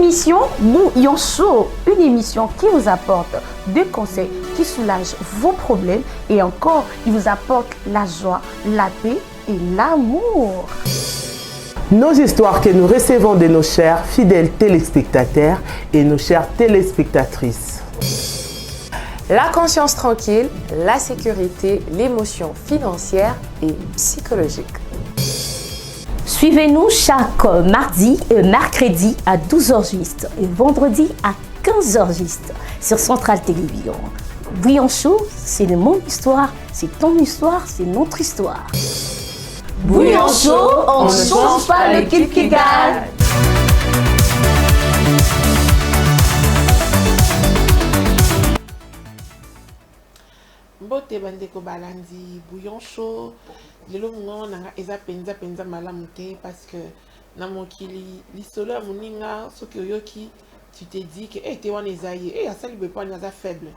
L'émission Bouillon Chaud, une émission qui vous apporte des conseils qui soulagent vos problèmes et encore, il vous apporte la joie, la paix et l'amour. Nos histoires que nous recevons de nos chers fidèles téléspectateurs et nos chères téléspectatrices. La conscience tranquille, la sécurité, l'émotion financière et psychologique. Suivez-nous chaque mardi et mercredi à 12h juste et vendredi à 15h juste sur Centrale Télévision. Bouillon Chaud, c'est de mon histoire, c'est ton histoire, c'est notre histoire. Bouillon Chaud, on ne change pas l'équipe qui gagne. Mbote bandeko balandi Bouillon Chaud lelo mungo nanga eza penza malamu te parce que na mokili lisolo ya moninga soki oyoki tu te dis que te wana eza ye asali boye mpo aza faible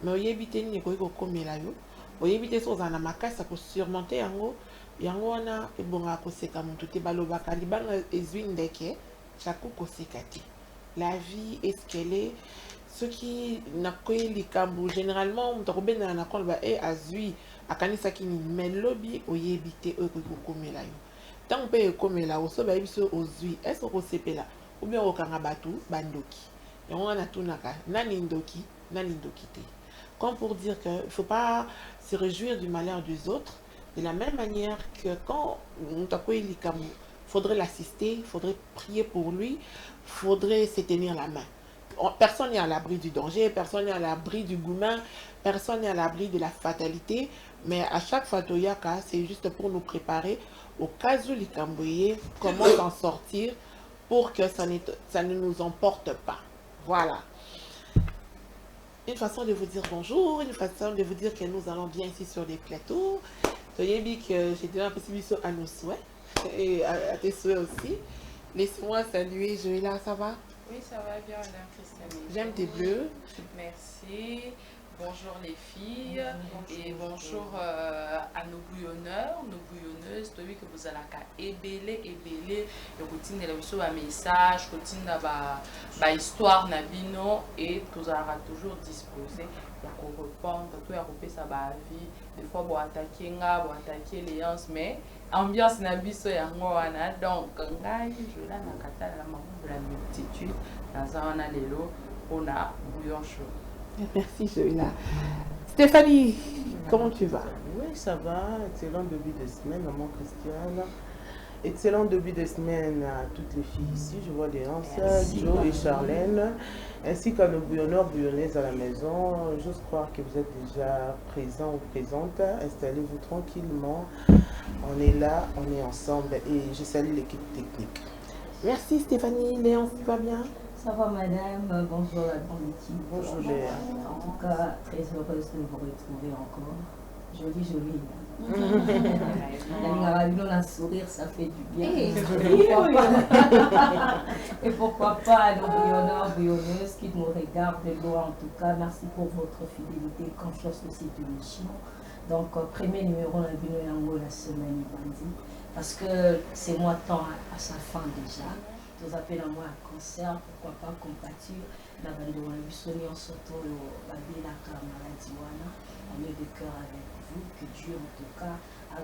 mais oyebi te nini ekoki kokomela yo oyebi te soki ozala na makasi ya kosurmonte yango wana ebongaka koseka motu te balobaka libanga ezwi ndeke chaku koseka te. La vie est ce qu'elle est. Ce qui n'a que likambu généralement on trouve na kolba azui akanisa kini melobi oyebite okokomela yo tant pe komela oso ba biso ozui est-ce que sepela ou bien okanga batu bandoki yango na tunaka nani ndoki te comme pour dire que il faut pas se réjouir du malheur des autres de la même manière que quand on t'a quoi likambu faudrait l'assister, faudrait prier pour lui, faudrait se tenir la main. Personne n'est à l'abri du danger, personne n'est à l'abri du goumin, personne n'est à l'abri de la fatalité. Mais à chaque fois, Toyaka, c'est juste pour nous préparer au cas où les Camboyés, comment s'en sortir pour que ça ne nous emporte pas. Voilà. Une façon de vous dire bonjour, une façon de vous dire que nous allons bien ici sur les plateaux. Toyebi que j'ai déjà un petit bisou à nos souhaits et à tes souhaits aussi. Laisse-moi saluer Joëlla, ça va? Oui, ça va bien, Madame Christiane. J'aime tes bleus. Merci. Bonjour les filles et bonjour à nos bouillonneurs, nos bouillonneuses. Tu que vous allez ébeler, et routine de la message, routine de histoire nabino et vous allez toujours disposer pour répondre, tout à couper sa vie. Des fois, vous attaquer les gens, mais ambiance nabiso ya ngwana donc ngai je la nakata la maman de la multitude dans un lelo on a Bouillon Chaud. Merci Joëlla. Stéphanie, comment tu vas? Oui, ça va. Excellent début de semaine, maman Christiane. Excellent début de semaine à toutes les filles ici. Je vois des anciens, Joe et Charlène, ainsi qu'à nos bouillonneurs, bouillonnaises à la maison. J'ose croire que vous êtes déjà présents ou présentes. Installez-vous tranquillement. On est là, on est ensemble et je salue l'équipe technique. Merci Stéphanie. Léon, tu vas bien? Ça va madame, bonjour à ton équipe. Bonjour Léa. En tout cas, très heureuse de vous retrouver encore. Jolie. La sourire, ça fait du bien. Et pourquoi pas nos bouillonneurs, bouillonneuses qui nous regardent de loin en tout cas. Merci pour votre fidélité et confiance de cette émission. Donc, premier numéro, la semaine bandit. Parce que c'est moi temps à sa fin déjà. Nous appelons à moi un concert, pourquoi pas compatir. La bande de Bissoni, on surtout la maladie, on est de cœur avec vous, que Dieu en tout cas a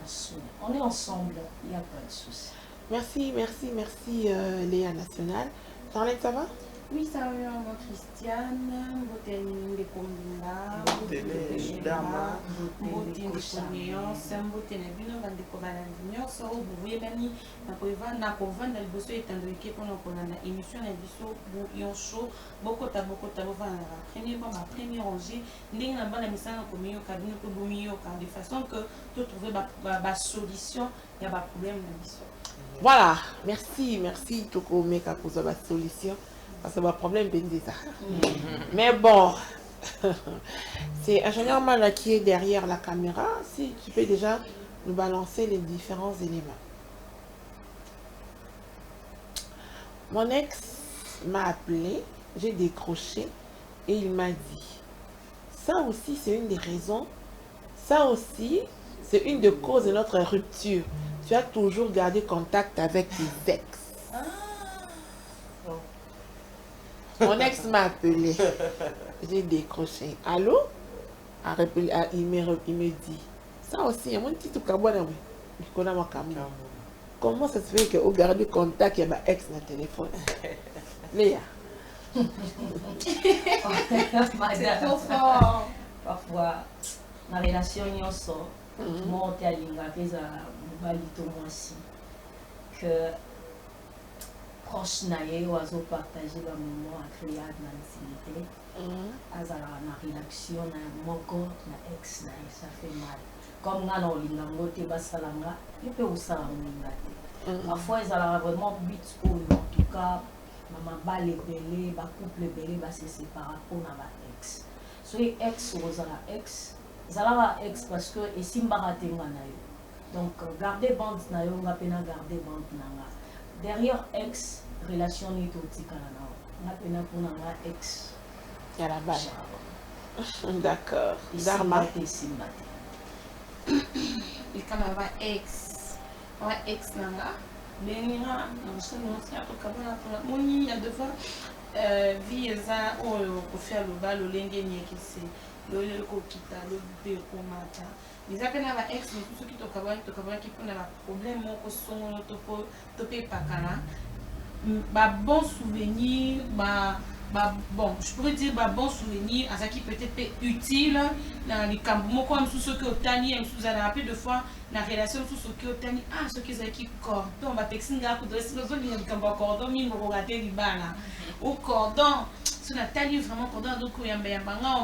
soin. On est ensemble, il n'y a pas de souci. Merci Léa Nationale. Charlène, ça va? Oui, ça va bien, mon Christiane. Boteni de Kombinga, Boteni de Confiance, Boteni Bino, Vandeko Balandinho, so vous voyez, na kovanda liboso etandiki pendant qu'on a une émission na biso Bouillon Chaud, beaucoup ta la première rangée, ndenge na bana misana komiyo kabino ko bomiyo de façon que tu trouver ba solution, il y a pas problème na biso. Voilà, merci Toko Meka pour la solution. C'est un problème bien déjà. Mais bon, c'est ingénieur Mala qui est derrière la caméra. Si tu peux déjà nous balancer les différents éléments. Mon ex m'a appelé, j'ai décroché et il m'a dit, ça aussi c'est une des raisons, ça aussi c'est une des causes de notre rupture. Tu as toujours gardé contact avec tes ex. Ok. Mon ex m'a appelé. J'ai décroché. Allô? Il me dit. Ça aussi, il y a mon petit carbone. Comment ça se fait qu'on garde le contact, il y a ma ex dans le téléphone? Léa. C'est trop fort. Parfois, la relation est sort. Moi, on est à l'ingapé, à aussi. Que proche naïe, oiseau partager le moment à créer de l'intimité. Azala na réaction na moko na ex na ça fait mal. Comme ngana olingango te basalanga, il peut usala mingate. Parfois ils ont vraiment but en tout cas maman ba lebele ba couple belé ba se séparer pour na ba ex. So ex ozala ex, zala ex parce que et simba raté ngana yo. Donc garder bande na yo ngapena garder bande nanga. Derrière ex relation ni to tikala na. Ngapena pour na ex. Il y a la balle. D'accord. Dharma. Il quand même ex. Ouais, ex nanga. Mais il y a deux fois vie eza oyo kofia loba lolenge nyeki se lolele kokita lobe komata. Mais ça pena ba ex mais tout ce qui tokabana qui pona ba problème moko songolo tope pakala. Ba bon souvenir bon, je pourrais dire bon souvenir à ça qui peut être utile dans les camps. Moi, comme sous ce que Otani, sous un rappel de fois, la relation sous ce que Otani, ce qui est qui cordon, va texter un coup de raison, il y a un cordon, il va regarder les balles. Au cordon, sur la taille vraiment cordon, donc il y a un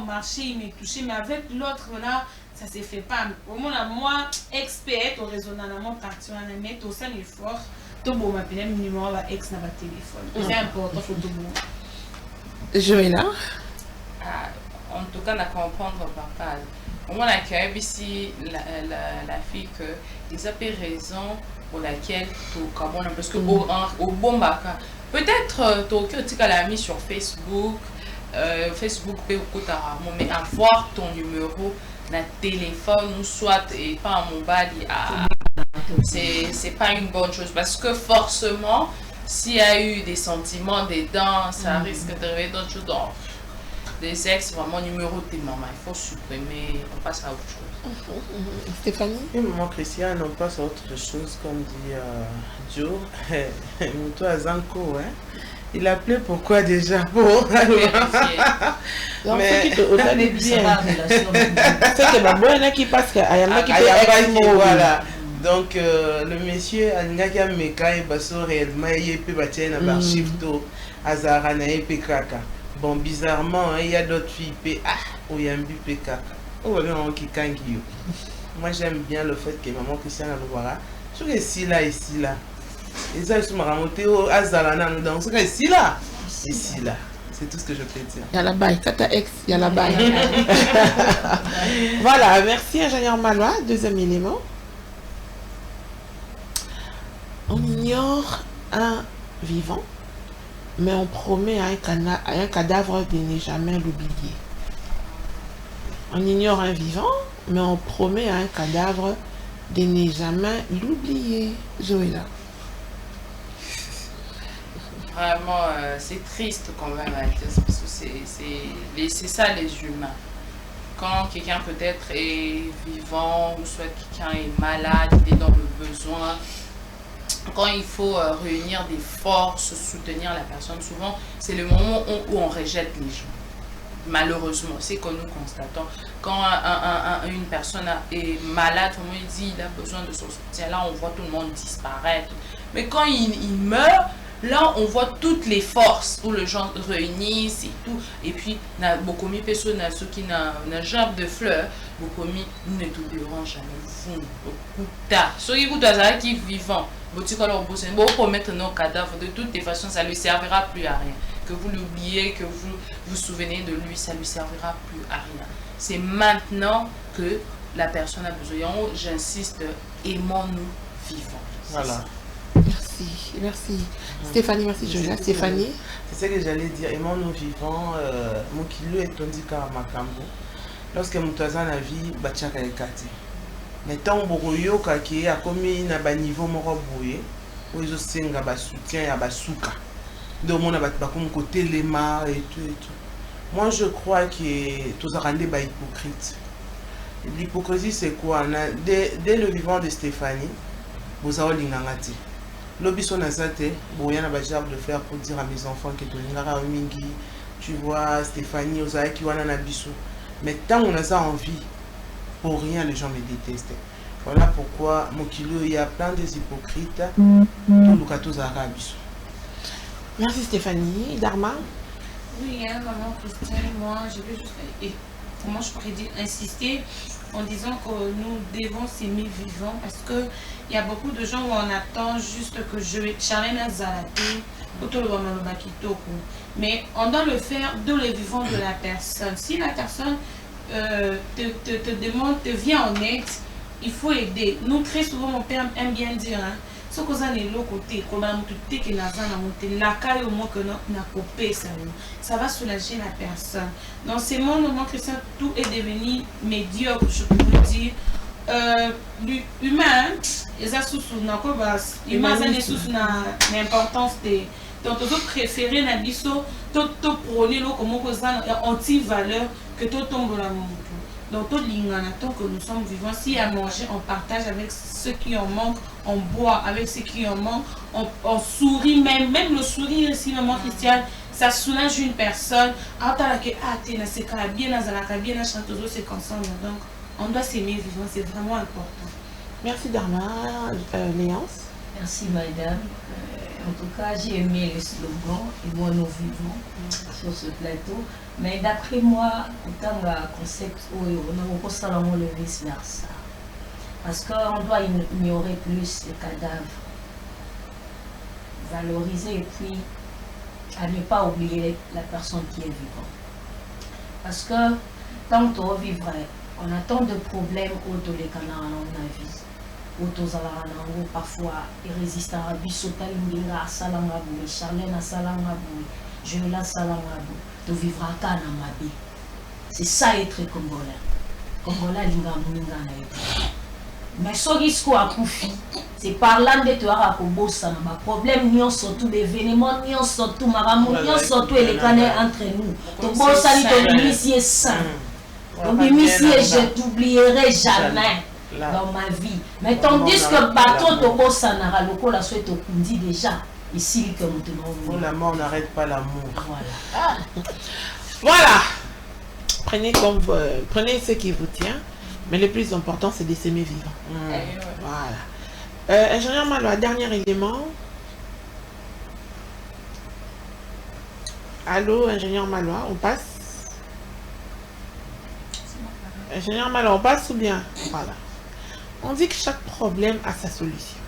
marché, il m'a touché, mais avec l'autre là, ça se fait pas. Au moins, moi, expert, au raisonnement, partir en mettre au sein effort, tout bon, ma peine, numéro va ex dans votre téléphone. C'est important, faut tout bon. Joëlla. En tout cas, on a comprendre papa. On a accueilli ici la fille que ils ont raison pour laquelle tout comme parce que au bon baka peut-être tu l'as mis sur Facebook Facebook peut mais avoir ton numéro na téléphone ou soit et pas en mobile c'est pas une bonne chose parce que forcément s'il y a eu des sentiments dedans, ça risque de réveiller d'autres choses. Donc, des ex, vraiment numéro de maman, il faut supprimer, on passe à autre chose. Stéphanie? Et maman Christiane, on passe à autre chose, comme dit Joe. Toi, Zanko, hein? Il appelait pourquoi déjà? Pour vérifier. Donc, mais ce qui te bien. C'est que ma bonne qui passe à Yama qui peut voilà. Donc, le monsieur Angaka Mekai Basso réellement il peut battre un archive to Azarana et Pekaka. Bon, bizarrement, il y a d'autres filles Oyambi Pekaka. Oh, on qui kangi. Moi, j'aime bien le fait que maman Christiane Alouara, je suis ici là. Et ça, je me remonté au Azarana, donc c'est ici là. Ici là. C'est tout ce que je peux dire. Il y a la baille, tata ex, il y a la baille. Voilà, merci ingénieur Malois. Deuxième élément. On ignore un vivant, mais on promet à un cadavre de ne jamais l'oublier. On ignore un vivant, mais on promet à un cadavre de ne jamais l'oublier. Joëlla. Vraiment, c'est triste quand même, parce que c'est ça les humains. Quand quelqu'un peut-être est vivant, ou soit quelqu'un est malade, il est dans le besoin, quand il faut réunir des forces, soutenir la personne, souvent c'est le moment où on rejette les gens. Malheureusement, c'est que nous constatons. Quand une personne est malade, comme il dit, il a besoin de son soutien, là on voit tout le monde disparaître. Mais quand il meurt, là on voit toutes les forces où les gens réunissent et tout. Et puis, beaucoup de personnes qui n'ont jamais de fleurs, beaucoup ne te dérange jamais. Ceux qui sont vivants, pour mettre nos cadavres, de toutes les façons, ça ne lui servira plus à rien. Que vous l'oubliez, que vous vous souvenez de lui, ça ne lui servira plus à rien. C'est maintenant que la personne a besoin. J'insiste, aimons-nous vivants. Voilà. Merci. Stéphanie, merci Joëlla. Stéphanie. C'est ce que j'allais dire. Aimons-nous vivants. Mon kilo est tondi car makambo. Lorsque mon toisin a vie, bachaka est kati. Mais tant que qui a commis un niveau moroboué, où ils ont un soutien à basuka. de mon comme côté les mains et tout et tout. Moi je crois que tous rendez pas hypocrite. L'hypocrisie c'est quoi? Dès le vivant de Stéphanie, vous avez l'ingangati. L'obisson n'a pas été, bon il y a un genre de faire pour dire à mes enfants que tu l'ingara mingi, tu vois Stéphanie, vous avez qui wana na biso. Mais tant on a ça envie, pour rien les gens me détestent. Voilà pourquoi mon kilo il y a plein des hypocrites. Tout le cadeau à biso. Merci Stéphanie. Dharma? Oui, hein, maman Christiane, moi je vais juste, et comment je pourrais dire, insister en disant que nous devons s'aimer vivant parce qu'il y a beaucoup de gens où on attend juste que je Charlène a zalaté, mais on doit le faire de le vivant de la personne. Si la personne te demande, te vient en aide, il faut aider. Nous, très souvent, mon père aime bien dire, hein, ce que vous avez l'autre côté, ça va soulager la personne. Dans ces moments chrétiens, tout est devenu médiocre, je peux dire. L'humain, l'importance des. Donc, tu préférer la biso, tu prôner comme anti-valeur que tu tombes la montre. Donc, tout l'inganaton que nous sommes vivants, si à manger, on partage avec ceux qui en manquent, on boit avec ceux qui en manquent, on sourit, même le sourire ici, maman Christiane, ça soulage une personne. Donc, on doit s'aimer vivant, c'est vraiment important. Merci Dharma. Léance? Merci madame. En tout cas, j'ai aimé le slogan et moi nous vivons sur ce plateau. Mais d'après moi, autant le concept où on a le vice-versa. Parce qu'on doit ignorer plus les cadavres, valoriser et puis à ne pas oublier la personne qui est vivante. Parce que tant qu'on vivrait, on a tant de problèmes autour des canards dans la vie. Parfois résistant à Bissota Linga, Salangaboui, Charlène à Salangaboui, Joël Salangaboui, tu vivras qu'à Namabi. C'est ça être congolais. Congolais Linga Mouninga Naïti. Mais ce risque à Koufi, c'est par là que tu as un problème, nous surtout l'événement, nous surtout Maramou, nous surtout les canets entre nous. Tu bosses à l'État, saint. Je t'oublierai jamais. Dans ma vie. Mais tandis que bateau toko sanara loko la souhaite au kundi déjà ici que nous tenons. Pour la mort n'arrête pas l'amour. Voilà. Voilà. Prenez ce qui vous tient, mais le plus important c'est de s'aimer vivant. Voilà. Ingénieur Malois, dernier élément. Allô, ingénieur Malois, on passe. Ingénieur Malois, on passe ou bien? Voilà. On dit que chaque problème a sa solution.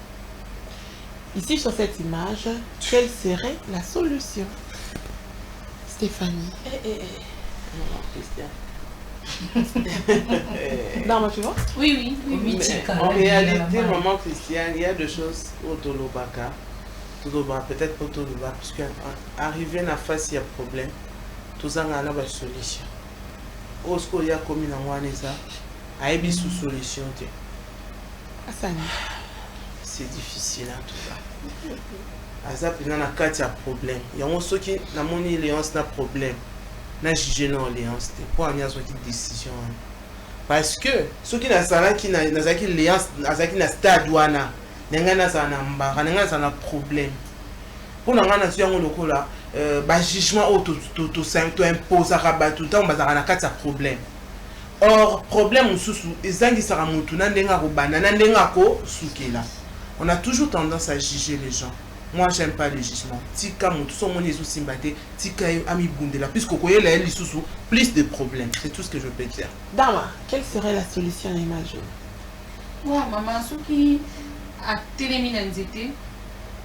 Ici, sur cette image, quelle serait la solution? Stéphanie. Non, tu vois? Oui. En réalité, maman Christiane, il y a des choses au Tolobaka. Peut-être pas Tolobaka, puisque arriver à face, il y a problème. Tout ça, on a une solution. Au il y a comme une anouanesa, il y a une solution. C'est difficile en tout cas. Azap il y a un problème. Il y a ceux qui na moni léance na problème. Na juger non léance pour avoir une décision. Parce que ceux qui na sala qui na zaki léance azaki na stade wana nengana sana mbara nengana sana problème. Pour na ngana suyango lokola ba jugement auto impose à tout temps bazaka na kati problème. Or, problème on a toujours tendance à juger les gens. Moi, j'aime pas le jugement. Plus de problèmes. C'est tout ce que je peux dire. Dama, quelle serait la solution à l'image? Moi, maman, ce qui a téléminé,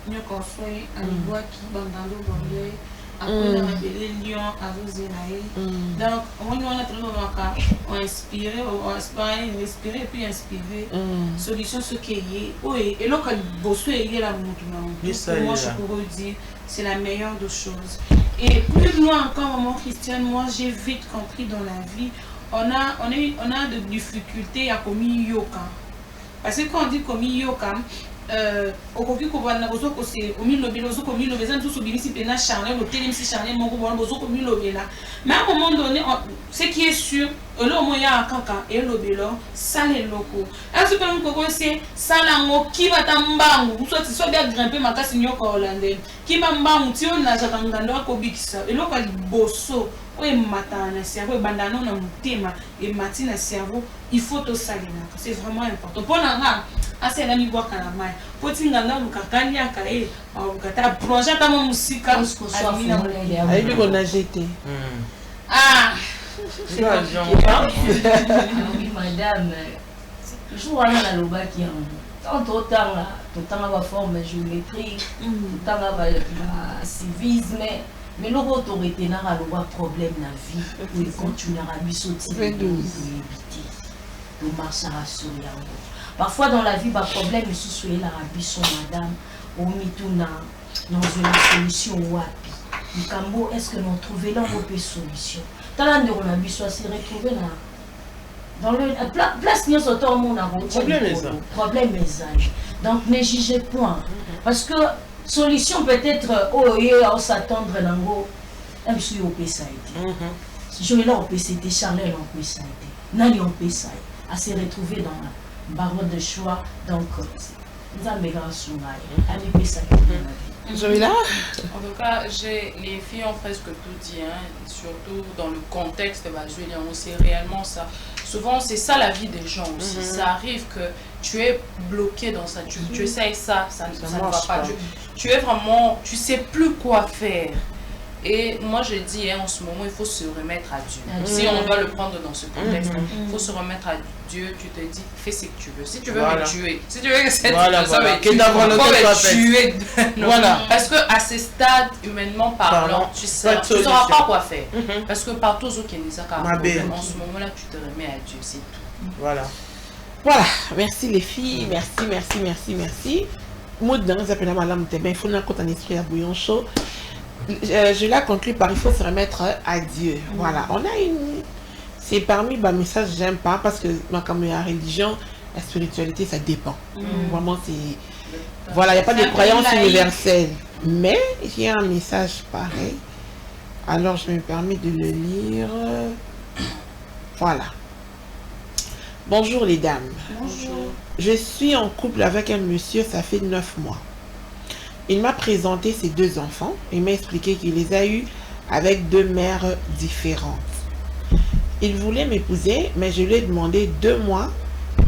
nous construisons un bois qui bandando après on a appelé Lyon à Rosénaï. Donc on a trouvé on inspiré, on respirer et puis inspirer. Solution ce qui est et là quand bossu est là moi je pourrais dire c'est la meilleure des choses. Et plus loin encore maman Christiane, moi j'ai vite compris dans la vie on a de difficultés à commis yoka. Parce que quand on dit commis yoka, okoki kovanda ozokose omilobela ozokomilobela eza mosusu obimisi mpena charnel otelemisi charnel moko bona ozokomilobela mais à un moment donné ce qui est sûr elo mo ya kaka elobelo sala eloko azo pe mukoko se sala ngo kibata mbangu usoti so bia grimper makasi nyoka hollandais kiba mbangu ti ona jaka ngando akobikisa eloko liboso oye matana na cerveau bandana na mutema et matina cerveau il faut to salina c'est vraiment important pour nga ase na mibwaka na mai poti nganda lukakani akae ukata projet kama musika amina ayebi kona jeté ah oui madame je vois là le bas qui en tant la forme géométrie tant la civisme mais l'autorité n'a pas problème na vie il continuera à bisoti pour éviter de marcher sur yango parfois dans la vie ba problème sous soyez la rabison madame au mituna dans une solution wapi Nikambo est-ce que nous trouver là une solution talent de la biso se retrouver dans le place nous autant mon problème message donc ne jugez point parce que solution peut-être on s'attendre nango même si on peut ça été je vais là on peut c'était Charles on peut ça été nani on peut ça à se retrouver dans la barre de choix donc nous avons grand soumaï ami peut ça En tout cas, les filles ont presque tout dit, hein, surtout dans le contexte de Julien, on sait réellement ça. Souvent, c'est ça la vie des gens aussi. Ça arrive que tu es bloqué dans ça, tu essayes ça ne va pas. Tu es vraiment, tu sais plus quoi faire. Et moi je dis, hein, en ce moment, il faut se remettre à Dieu. Si on doit le prendre dans ce contexte, il faut se remettre à Dieu. Tu te dis, fais ce que tu veux. Si tu veux me tuer, si tu veux que cette personne me tuer, parce que à ce stade, humainement parlant, tu ne sauras pas quoi faire. Parce que partout où il y a problème, en ce moment-là, tu te remets à Dieu, c'est tout. Voilà, merci les filles, merci. Moi, dans les appels à madame, il faut un esprit à bouillon chaud. Je la conclue par il faut se remettre à Dieu. Voilà, on a une. C'est parmi mes messages j'aime pas parce que comme la religion, la spiritualité ça dépend. Vraiment c'est. Voilà, il n'y a pas de croyance universelle. Mais il y a un message pareil. Alors je me permets de le lire. Voilà. Bonjour les dames. Bonjour. Je suis en couple avec un monsieur, ça fait 9 mois. Il m'a présenté ses 2 enfants. Il m'a expliqué qu'il les a eus avec 2 mères différentes. Il voulait m'épouser, mais je lui ai demandé 2 mois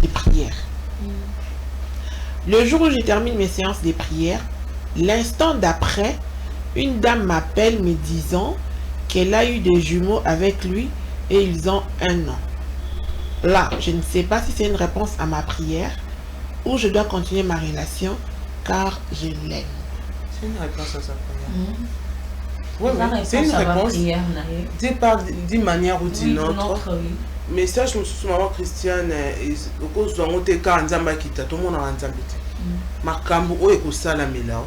de prière. Le jour où je termine mes séances de prière, l'instant d'après, une dame m'appelle me disant qu'elle a eu des jumeaux avec lui et ils ont 1 an. Là, je ne sais pas si c'est une réponse à ma prière ou je dois continuer ma relation car je l'aime. C'est une réponse à sa prière. Oui, c'est une réponse. D'une manière ou d'une autre. Mais ça, je me suis dit, maman Christiane, au cause de mon cas, Nzamba kita, tout le monde a Nzamba. Makambu o ekosala melao.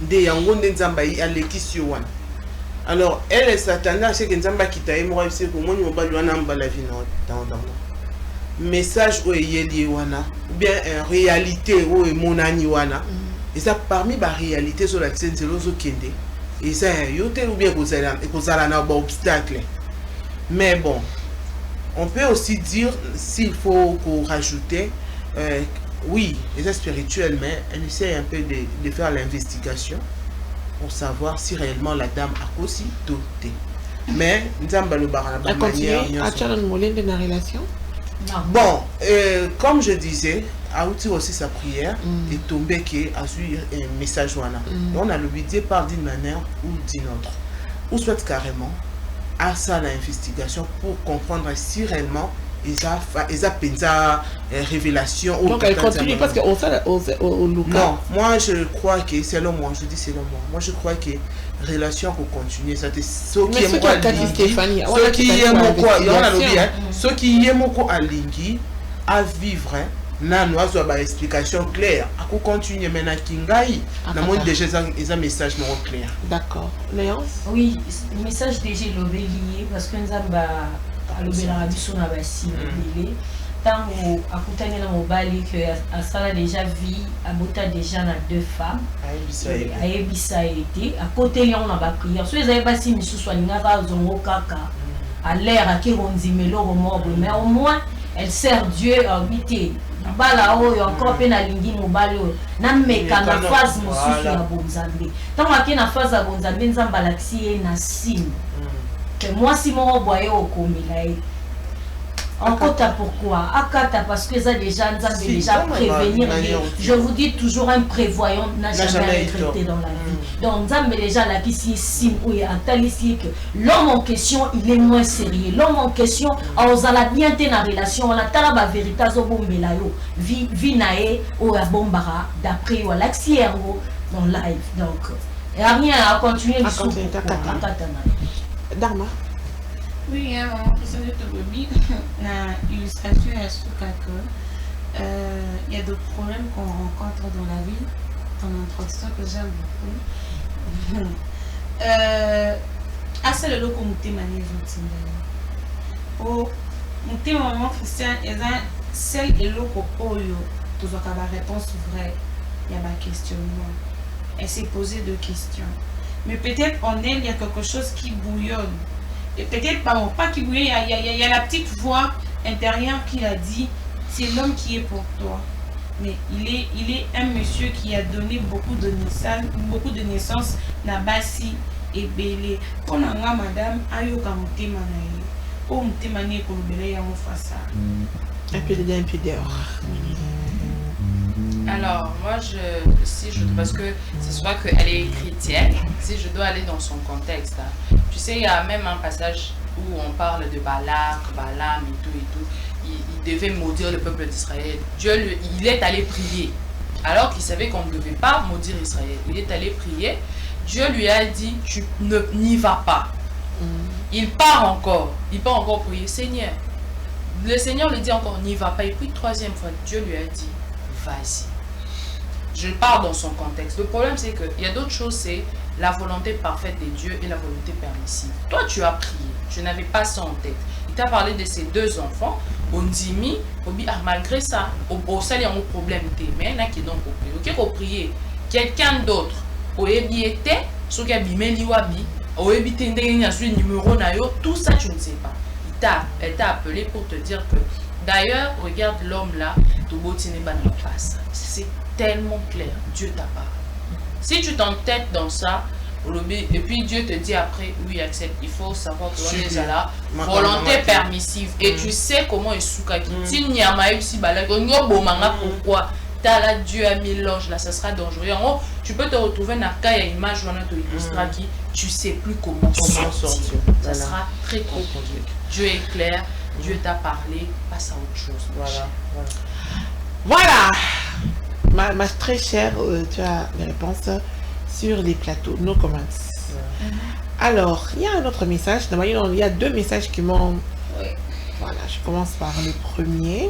Nde yango nde Nzamba yi alekisi wana. Alors, elle s'attendait à ce que Nzamba kita et moi, c'est pour moi, nous va lui en la vie dans message o yeli wana, ou bien en réalité o monani wana. Et ça parmi la réalité sur la scène, c'est l'ozo kende. Et ça, yote ou bien kozala na ba obstacle. Mais bon, on peut aussi dire, s'il faut rajouter, oui, les spirituels, mais elle essaie un peu de faire l'investigation pour savoir si réellement la dame a aussi doté. Mais nous avons la manière. De relation. Bon, comme je disais, Aouti aussi sa prière et tombé qui a su un message. On a l'obligé par d'une manière ou d'une autre. Ou soit carrément à ça l'investigation pour comprendre si réellement ils ont révélation. Donc elle continue parce qu'on sait au Non, moi je crois que c'est le moi, je dis c'est le moi. Moi je crois que relation pour continuer, ça c'est ce qui est moi Stéphanie, ce qui est mon quoi, il y en a l'objet, ce qui est mon quoi à Lingi à vivre. Nan nous avons une explication claire. À quoi continuer maintenant Kingai? Na moi déjà ils ont message non clair. D'accord. Léance? Oui, le message déjà lié parce que nous avons le Bélarabisson a bassi tango akutani na mobali que asala déjà vie abota déjà na 2 femmes ayebisa été à côté lion na ba prière so ezali basi misusu alingaka zongo kaka à l'air akirondimelo romobo mais au moins elle sert Dieu habité bala oyo encore pe na lingi mobali oyo na meka na phase mosusu ya bonzambe tango ake na phase ya bonzambe nzambe alakisi ye na signe que moi si moko boye okomela ye encore pourquoi akata parce que ça déjà nous a déjà prévenir. Je vous dis toujours un prévoyant n'a jamais regretté dans la vie. Donc nous avons déjà la qui signe où il y a que l'homme en question il est moins sérieux. L'homme en question on a bien été dans relation on a talaba vérité zo bombela yo vi nae ou ya bombara d'après ou l'axiergo dans live donc il y a rien à continuer le sous Dharma. Oui, question de Togobi, la illustration est sur que il y a d'autres problèmes qu'on rencontre dans la vie, dans l'introduction que j'aime beaucoup. C'est le lot qu'on m'a mané oh, mon maman Christian est celle et l'eau qu'on oyo, tout ce qu'on a réponse vraie, il y a ma questionnement. Elle s'est posé 2 questions. Mais peut-être en elle, il y a quelque chose qui bouillonne. Et peut-être pas qui bouillonne, il y a la petite voix intérieure qui a dit, c'est l'homme qui est pour toi. Mais il est un monsieur qui a donné beaucoup de naissances, Nabasi et Bélé. Pour moi, madame, ayoka mutema na ye. Pour mutema ne kolobele ya mofasa. Un peu dedans, un peu dehors. Alors, moi, parce que c'est souvent qu'elle est chrétienne, si je dois aller dans son contexte, hein. Tu sais, il y a même un passage où on parle de Balaam et tout. Il devait maudire le peuple d'Israël. Il est allé prier, alors qu'il savait qu'on ne devait pas maudire Israël. Il est allé prier. Dieu lui a dit, tu n'y vas pas. Il part encore prier, Seigneur. Le Seigneur lui dit encore, n'y va pas. Et puis, 3e fois, Dieu lui a dit, vas-y. Je pars dans son contexte. Le problème, c'est qu'il y a d'autres choses, c'est la volonté parfaite de Dieu et la volonté permissive. Toi, tu as prié. Tu n'avais pas ça en tête. Il t'a parlé de ses 2 enfants. On dit, malgré ça, au sein, il y a un problème. Mais il y en a qui donc prier. Ok, prier. Quelqu'un d'autre, au était, ce qui a bimé liwabi, au évité numéro nayo, tout ça, tu ne sais pas. Elle t'a appelé pour te dire que, d'ailleurs, regarde l'homme là, c'est tellement clair, Dieu t'a parlé. Si tu t'entêtes dans ça, et puis Dieu te dit après, oui, accepte, il faut savoir que l'on est là, volonté permissive. Et tu sais comment il souka qui pourquoi Dieu a mis l'ange là, ça sera dangereux. Tu peux te retrouver dans la image qui tu sais plus comment sortir. Ça sera très compliqué. Dieu est clair, Dieu t'a parlé, passe à autre chose. Voilà. Ma très chère, tu as les réponses sur les plateaux, no comments. Alors, il y a un autre message. Il y a 2 messages qui m'ont... Voilà, je commence par le premier.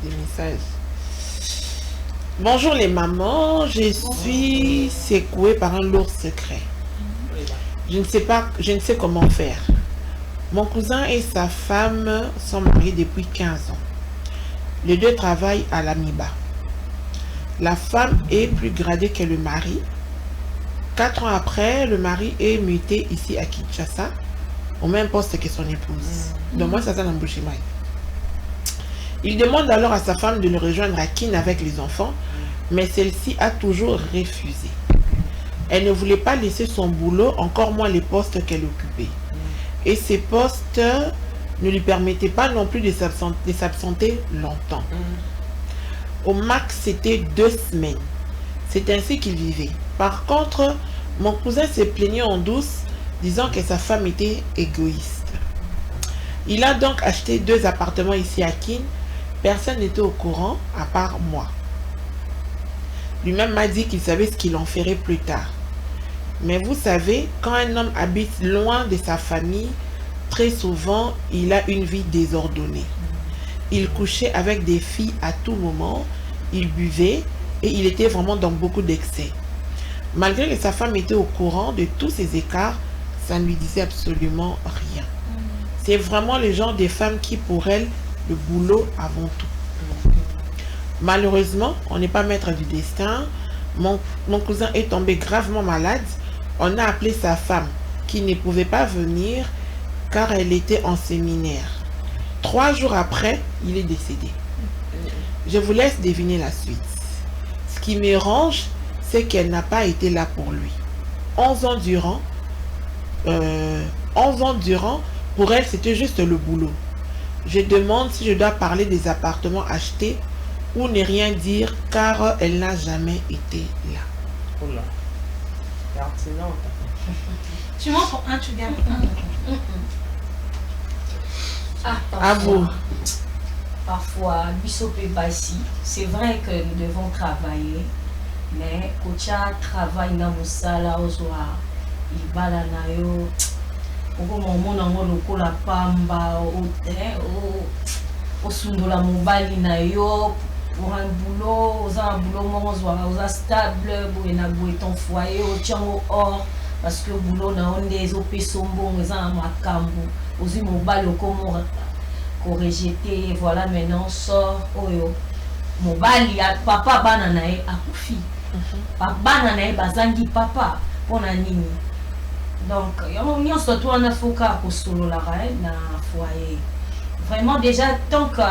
Des messages. Bonjour les mamans, je suis secouée par un lourd secret. Je ne sais comment faire. Mon cousin et sa femme sont mariés depuis 15 ans. Les 2 travaillent à l'AMIBA. La femme est plus gradée que le mari. 4 ans après, le mari est muté ici à Kinshasa, au même poste que son épouse. Donc moi, ça s'en embauche. Il demande alors à sa femme de le rejoindre à Kin avec les enfants, mais celle-ci a toujours refusé. Elle ne voulait pas laisser son boulot, encore moins les postes qu'elle occupait. Et ces postes ne lui permettaient pas non plus de s'absenter longtemps. Au max, c'était 2 semaines. C'est ainsi qu'il vivait. Par contre, mon cousin s'est plaigné en douce, disant que sa femme était égoïste. Il a donc acheté 2 appartements ici à Kin. Personne n'était au courant, à part moi. Lui-même m'a dit qu'il savait ce qu'il en ferait plus tard. Mais vous savez, quand un homme habite loin de sa famille, très souvent, il a une vie désordonnée. Il couchait avec des filles à tout moment, il buvait et il était vraiment dans beaucoup d'excès. Malgré que sa femme était au courant de tous ces écarts, ça ne lui disait absolument rien. C'est vraiment le genre de femmes qui, pour elles, le boulot avant tout. Malheureusement, on n'est pas maître du destin. Mon cousin est tombé gravement malade. On a appelé sa femme qui ne pouvait pas venir car elle était en séminaire. 3 jours après, il est décédé. Je vous laisse deviner la suite. Ce qui me range, c'est qu'elle n'a pas été là pour lui. 11 ans durant, pour elle, c'était juste le boulot. Je demande si je dois parler des appartements achetés ou ne rien dire car elle n'a jamais été là. Oh là. Pertinente. Tu montres un, tu gardes un. Ah, À vous. Parfois, c'est vrai que nous devons travailler, mais Kocha travaille dans le sala au soir. Il va là, au moment où la pamba, au sundola mobile na yo pour un boulot, aux stable, pour ton foyer, au tien au hors, parce que boulot na on des opésombon, aux makambo, aux mobile au comment rejeté, voilà maintenant sort, oyo. Mobile ya papa bananae akufi. Papa bananae bazangi papa pour nini. Donc, il y a surtout un avocat pour solo la na foyer. Vraiment, déjà, tant que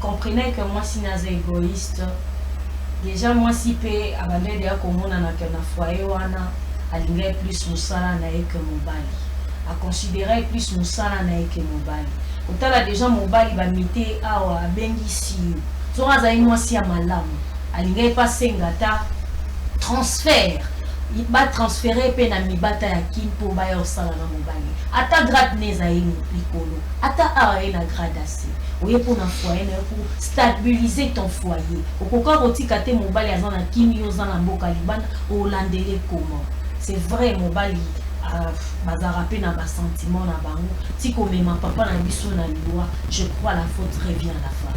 comprenez que moi, si je suis égoïste, déjà, moi, si je peux abandonner déjà comme on a na foyer, aligner plus Moussala que Mobali. À considérer plus Moussala que Mobali. Autant là, déjà, Mobali va miter à Bengisi. Si on a moi, si à Malam, aligner pas Sengata, transfert. Il va transférer pena mi bata ya kin pour bayo sala na mobali ata grade neza yini likolo ata awa na grade assez oye pour na foyer na pour stabiliser ton foyer okoka rotika te mobali azana kin yo zana mboka libana o landele comment c'est vrai mobali bazara pe na ba sentiment na bango ti ko mema papa na biso na liwa je crois la faute revient à la femme.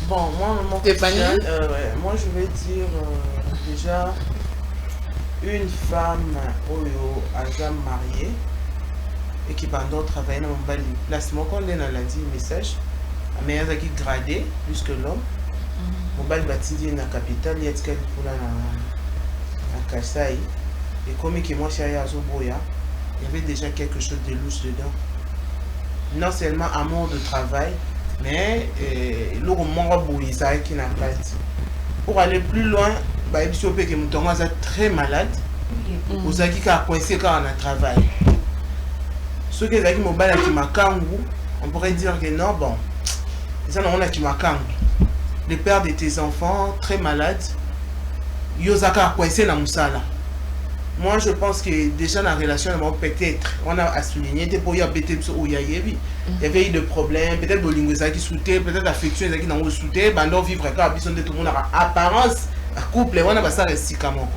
Bon, moi je vais dire déjà une femme Aza mariée et qui pendant travailler dans mon bali placement quand on est dans lundi message mais elle a qui gradé plus que l'homme mon bali bâti dans la capitale il y a des pour la Kassai et comme qui moi chez Azoboya il y avait déjà quelque chose de louche dedans non seulement amour de travail mais le moment où il s'arrête qui n'a pas dit pour aller plus loin il faut que mon tonton est très malade vous avez qui a coincé quand on a travaillé ceux qui ont mobile qui m'a on pourrait dire que non bon ça on a qui m'a le père de tes enfants très malade Yosaka coincé dans Moussala. Moi je pense que déjà dans la relation peut-être on a souligné pour y avoir il y avait eu des problèmes peut-être bolingo qui souté peut-être affection qui n'ont souté bandon vivre quand tout le monde a apparence couple on a pas ça réciproquement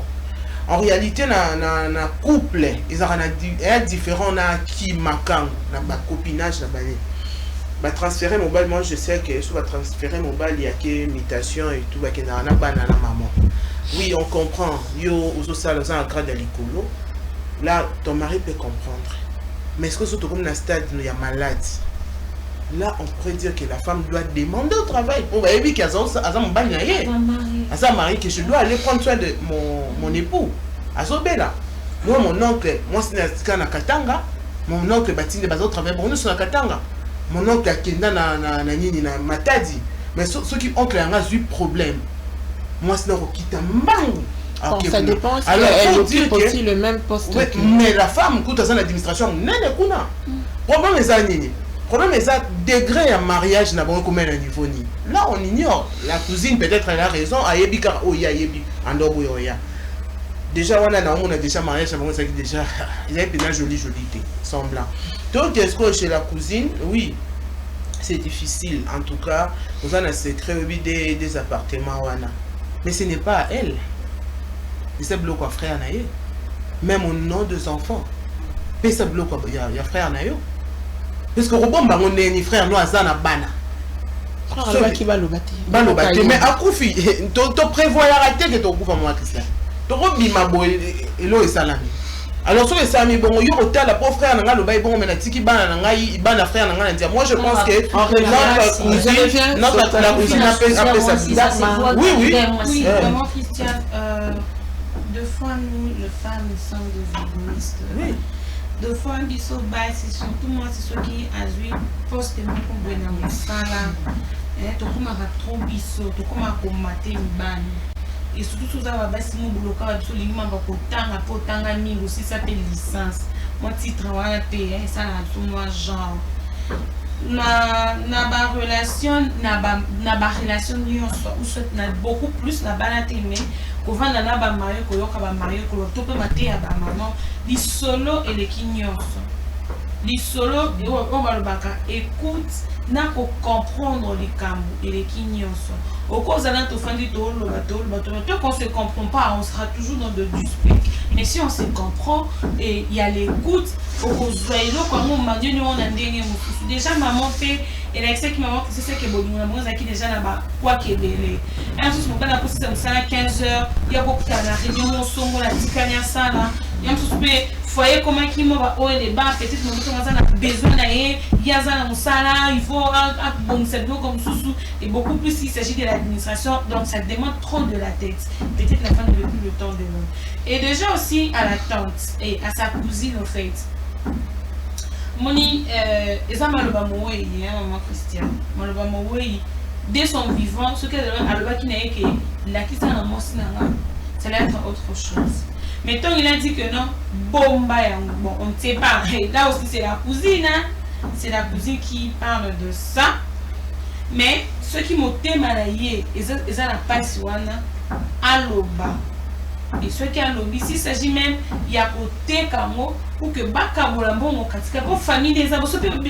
en réalité na couple ils ont un différent na qui makang na ba copinage na ba transférer mobile moi je sais que sur va transférer mobile il y a que mutation et tout ba que na banana maman. Oui, on comprend. Yo, aux salles, en grade de l'écolo. Là, ton mari peut comprendre. Mais est-ce que surtout comme dans le stade, il y a malade. Là, on pourrait dire que la femme doit demander au travail. Pour voir qu'il y a un mari que je dois aller prendre soin de mon époux. À Sobela. Moi, mon oncle, moi, c'est dans Katanga. Mon oncle, il va travailler pour nous sur Katanga. Mon oncle, il y a Matadi. Mais ceux qui ont eu problème. Moi, c'est qui t'a bon, ça dépend si elle occupe aussi le même poste. Oui, mais la femme, quand elle est dans l'administration, problème est ça, problème est ça, degré à mariage n'a pas combien de niveau. Là, on ignore. La cousine, peut-être, elle a raison. Ayebi car oya yebi, andobo oya. Déjà, on a déjà mariage, déjà, il y a une jolie semblant. Donc, est-ce que chez la cousine, oui, c'est difficile. En tout cas, nous avons un secret des appartements. Mais ce n'est pas à elle. Et c'est bloqué à frère Naye. Même au nom des enfants. Mais c'est bloqué à frère Naye. Parce que Robon on est ni frère nous azana bana. Frère qui va le bâtir. Mais à Koufi, tu prévois la raté que tu couvres moi Christian. Tu rebima boy et l'eau est salami. Alors, sur les Sami, bon, il y a autant la pauvre frère, n'a le bail bon, mais la tiki ban, n'a frère, n'a rien. Moi, je pense que notre cousine appelle ça. Oui, oui. Oui, vraiment, Christiane. Deux fois, nous, les femmes, nous sommes des égoïstes. Oui. Deux fois, ils sont bas, c'est surtout moi, c'est ceux qui ont eu poste de mon combat dans mon salon. Tu commences à trop biso, tu commences à commater une banne. Et surtout, tout ça va baisser mon boulot, absolument, va pour tant ami aussi, ça fait licence. Moi, si je travaille à payer, ça a tout moi, genre. Na ba relation, na ba relation, ou na beaucoup plus na ba la témé. Kovan na ba marié, koyoka ba marié, kolotope maté ya ba maman. Li solo et les kinyonso. Li solo, on va le baka. Écoute, n'a qu'à comprendre les camous et les kinyonso. Au cause d'un toufandi tol, tant qu'on se comprend pas, on sera toujours dans de disputes. Mais si on se comprend et il y a l'écoute, au cause quand on m'a dit nous on a dernier mot. Déjà maman fait et l'accès qui maman c'est ce que bon nous avons qui déjà là-bas quoi qui est belé. Un jour mon père a posé ça à 15h, il y a beaucoup de la réunion on songo la tikania ça là. Il y a un peu foyer comment qui m'a va les bas peut-être mon on a besoin d'aller il y a ça dans sala il faut bon c'est comme sous et beaucoup plus s'il s'agit de l'administration donc ça demande trop de la tête. Peut-être la femme ne veut plus le temps de l'homme. Et déjà aussi à la tante et à sa cousine au fait. Moni, ça maloba moé, maman Christiane. Maloba moé, dès son vivant, ce qu'elle a le qui n'est que la qui s'en a montré, ça va être autre chose. Mais tant il a dit que non, bon, on ne sait pas. Là aussi, c'est la cousine, c'est la cousine qui parle de ça. Mais ceux qui m'ont témoigné, ils ont la passion à l'oba. Et ceux qui ont lobby, s'il s'agit même, il y a côté Kamo, ou que Bakabolambo, mon katika, pour famille des abos,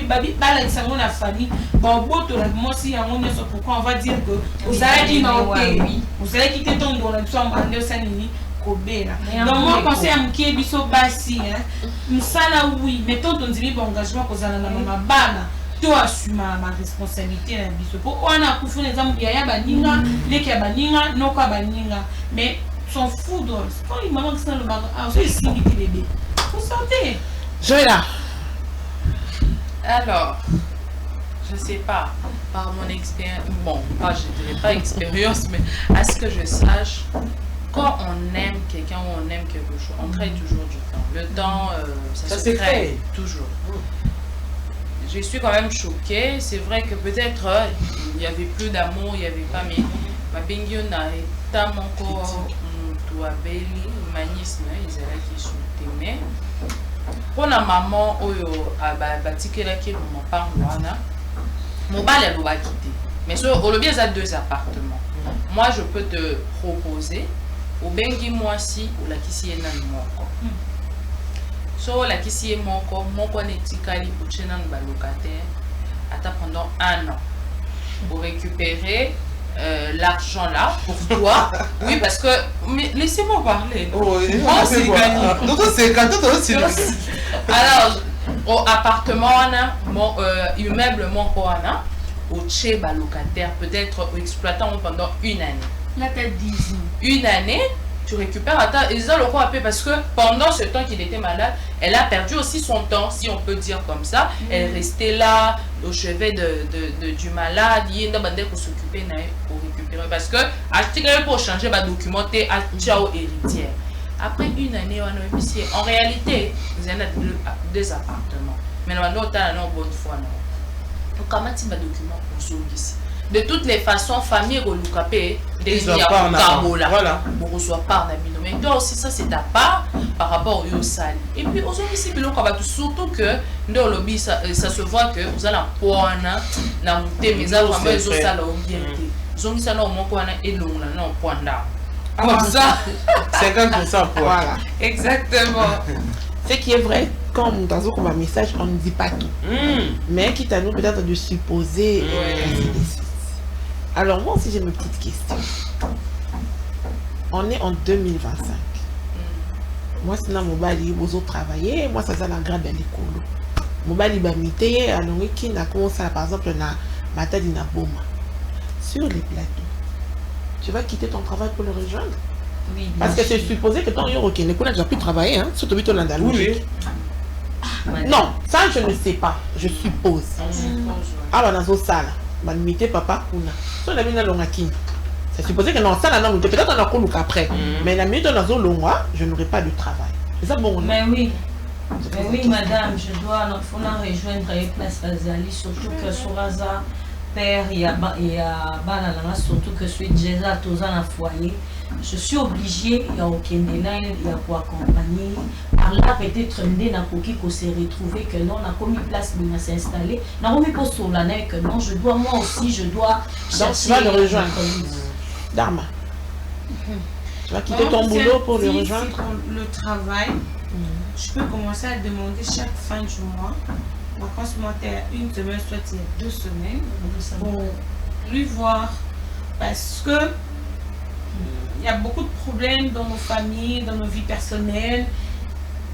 babi, balaxango la famille, bon, boto, la moi si on est sur pourquoi on va dire que vous allez dire non, vous allez quitter ton don, la somme, en deux sanini, Kobe là. Donc, moi, conseil à m'ki biso basi, m'sala oui, mettons ton dimi bon engagement, qu'on a la maman bana. Tu assumes ma responsabilité là, biso. Pour on a coupé les hommes, il y a baninga, les qui a baninga, non pas baninga, mais son foudre, quand il maman qui s'en le bagot, ah, c'est ici qui bébé. Vous sentez? Joëlla. Alors, je sais pas, par mon expérience, bon, pas, je dirais pas expérience, mais à ce que je sache, quand on aime quelqu'un ou on aime quelque chose, on crée toujours du temps. Le temps, ça se crée toujours. Je suis quand même choquée. C'est vrai que peut-être il n'y avait plus d'amour, il n'y avait pas, mais ma bengio n'a été encore tout abeli, humanisme, ils allaient qui sont aimés. Pour la maman, mon bal elle va quitter. Mais au lieu il y a 2 appartements. Moi je peux te proposer au bengi moi si ou la qui s'y est nan moko. So la qui s'y est moko n'est tikali pour chenan ba locataire attends pendant 1 an pour récupérer l'argent là pour toi. Oui parce que mais laissez-moi parler. Oh, c'est gagné. Alors au appartement mon immeuble mon koana au tcheba locataire peut-être exploitant pendant 1 année. Là t'as 10 ans. 1 année tu récupères ils ont le quoi parce que pendant ce temps qu'il était malade elle a perdu aussi son temps si on peut dire comme ça. Elle restait là au chevet du malade il y a pour s'occuper pour récupérer parce que pour changer va documenter à ciao héritière après 1 année on a ici en réalité vous avez 2 appartements mais on a une bonne foi donc comment tu vas document pour ici. De toutes les façons, famille relocapée, des voilà. Pour recevoir par Nabino. Mais toi aussi, ça c'est ta part par rapport au Sali. Et puis, aujourd'hui, c'est surtout que dans le lobby, ça se voit que vous allez en point, dans le thème, mais ça, vous allez ça là au bien. Vous avez ça là au moins et l'on là au point là. Comme ça, 50% pour voilà. Exactement. Ce qui est vrai, quand on a un message, on ne dit pas tout. Mais quitte à nous peut-être de supposer. Alors moi aussi j'ai une petite question. On est en 2025. Moi c'est dans mon bali, vous autres travaillez, moi ça c'est la grade de l'école. Mon bali va m'iter, alors qui n'a commencé par exemple na Matadi na Boma. Sur les plateaux, tu vas quitter ton travail pour le rejoindre? Oui, Parce que c'est supposé que ton yoro qui n'est pas déjà pu travailler, hein, surtout en Andalousie. Non, ça je ne sais pas, je suppose. Ah, on a zo sala, on limité papa kuna. Si on a mis dans l'ongaki, c'est supposé que non, ça là non, peut-être on a qu'on look après. Mais la minute on a zo longwa, je n'aurai pas de travail. C'est ça bon. Mais oui. Mais oui, madame, je dois rejoindre les places Razali, surtout que sur Raza, père, il y a Banana, surtout que je suis déjà tous en foyer. Je suis obligée, il y a aucun délai, il y a pour accompagner. Par là, peut-être, il y a pour se retrouver que non, on a commis place pour s'installer. On a remis pour sur l'année que non, je dois, moi aussi, je dois chercher. Donc, tu vas le rejoindre. Dharma. Tu vas quitter ton boulot pour le rejoindre. Pour le travail, je peux commencer à demander chaque fin du mois. Vacances monétaires, une semaine, soit il y a 2 semaines, pour lui voir. Parce que il y a beaucoup de problèmes dans nos familles, dans nos vies personnelles.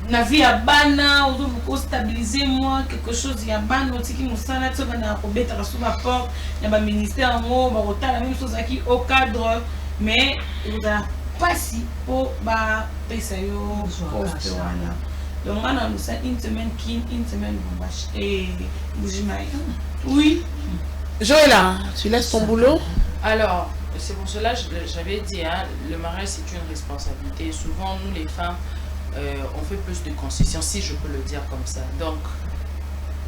La vie à Bana, on doit stabiliser moi, quelque chose, il y a Bana, qui nous sent là, tu vas mettre sous ma porte, il y a un ministère en haut, la même chose qui au cadre, mais il n'y a pas si pour payer ça. Donc, on a une semaine qui, une semaine, et oui. Joëlla, tu laisses ton boulot? Alors, c'est pour cela que j'avais dit, hein, le mariage c'est une responsabilité. Et souvent, nous les femmes, on fait plus de concessions, si je peux le dire comme ça. Donc,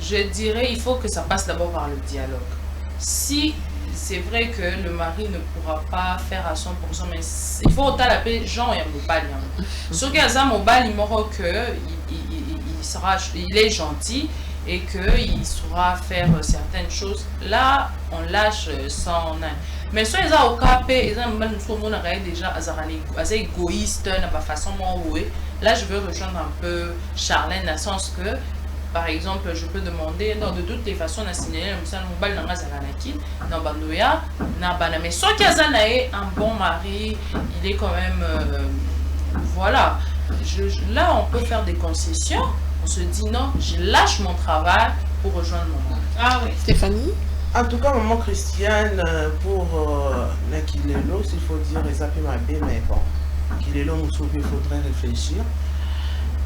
je dirais, il faut que ça passe d'abord par le dialogue. Si c'est vrai que le mari ne pourra pas faire à 100%, mais il faut autant l'appeler Jean et Mobali. Ce qui est Mobali, il est gentil et qu'il saura faire certaines choses. Là, on lâche sans... Mais soit ils ont au capé, ils ont déjà assez égoïste, n'a pas façon de. Là, je veux rejoindre un peu Charlène, dans le sens que, par exemple, je peux demander, non, de toutes les façons, on a signalé, mais soit qu'il y a un bon mari, il est quand même. Voilà. Là, on peut faire des concessions. On se dit non, je lâche mon travail pour rejoindre mon mari. Ah oui. Stéphanie? En tout cas, maman Christiane, pour Nakilelo, s'il faut dire, ils appellent ma bé, mais bon, Kilelo, il faudrait réfléchir.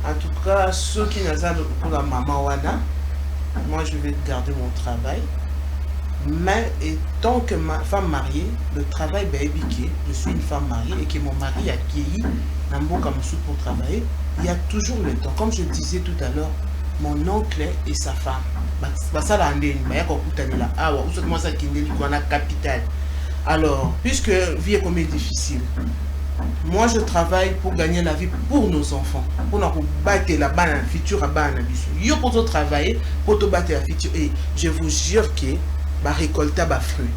En tout cas, ceux qui n'ont pas pour la maman Wana, moi je vais garder mon travail. Mais tant que ma femme mariée, le travail baby, je suis une femme mariée et que mon mari a vieilli, pour travailler, il y a toujours le temps. Comme je disais tout à l'heure, mon oncle et sa femme. Alors, puisque vie est comme difficile, moi je travaille pour gagner la vie pour nos enfants, pour nous battre la banane future à banane. Yo pour travailler pour te battre la future et je vous jure que va récolter des fruits.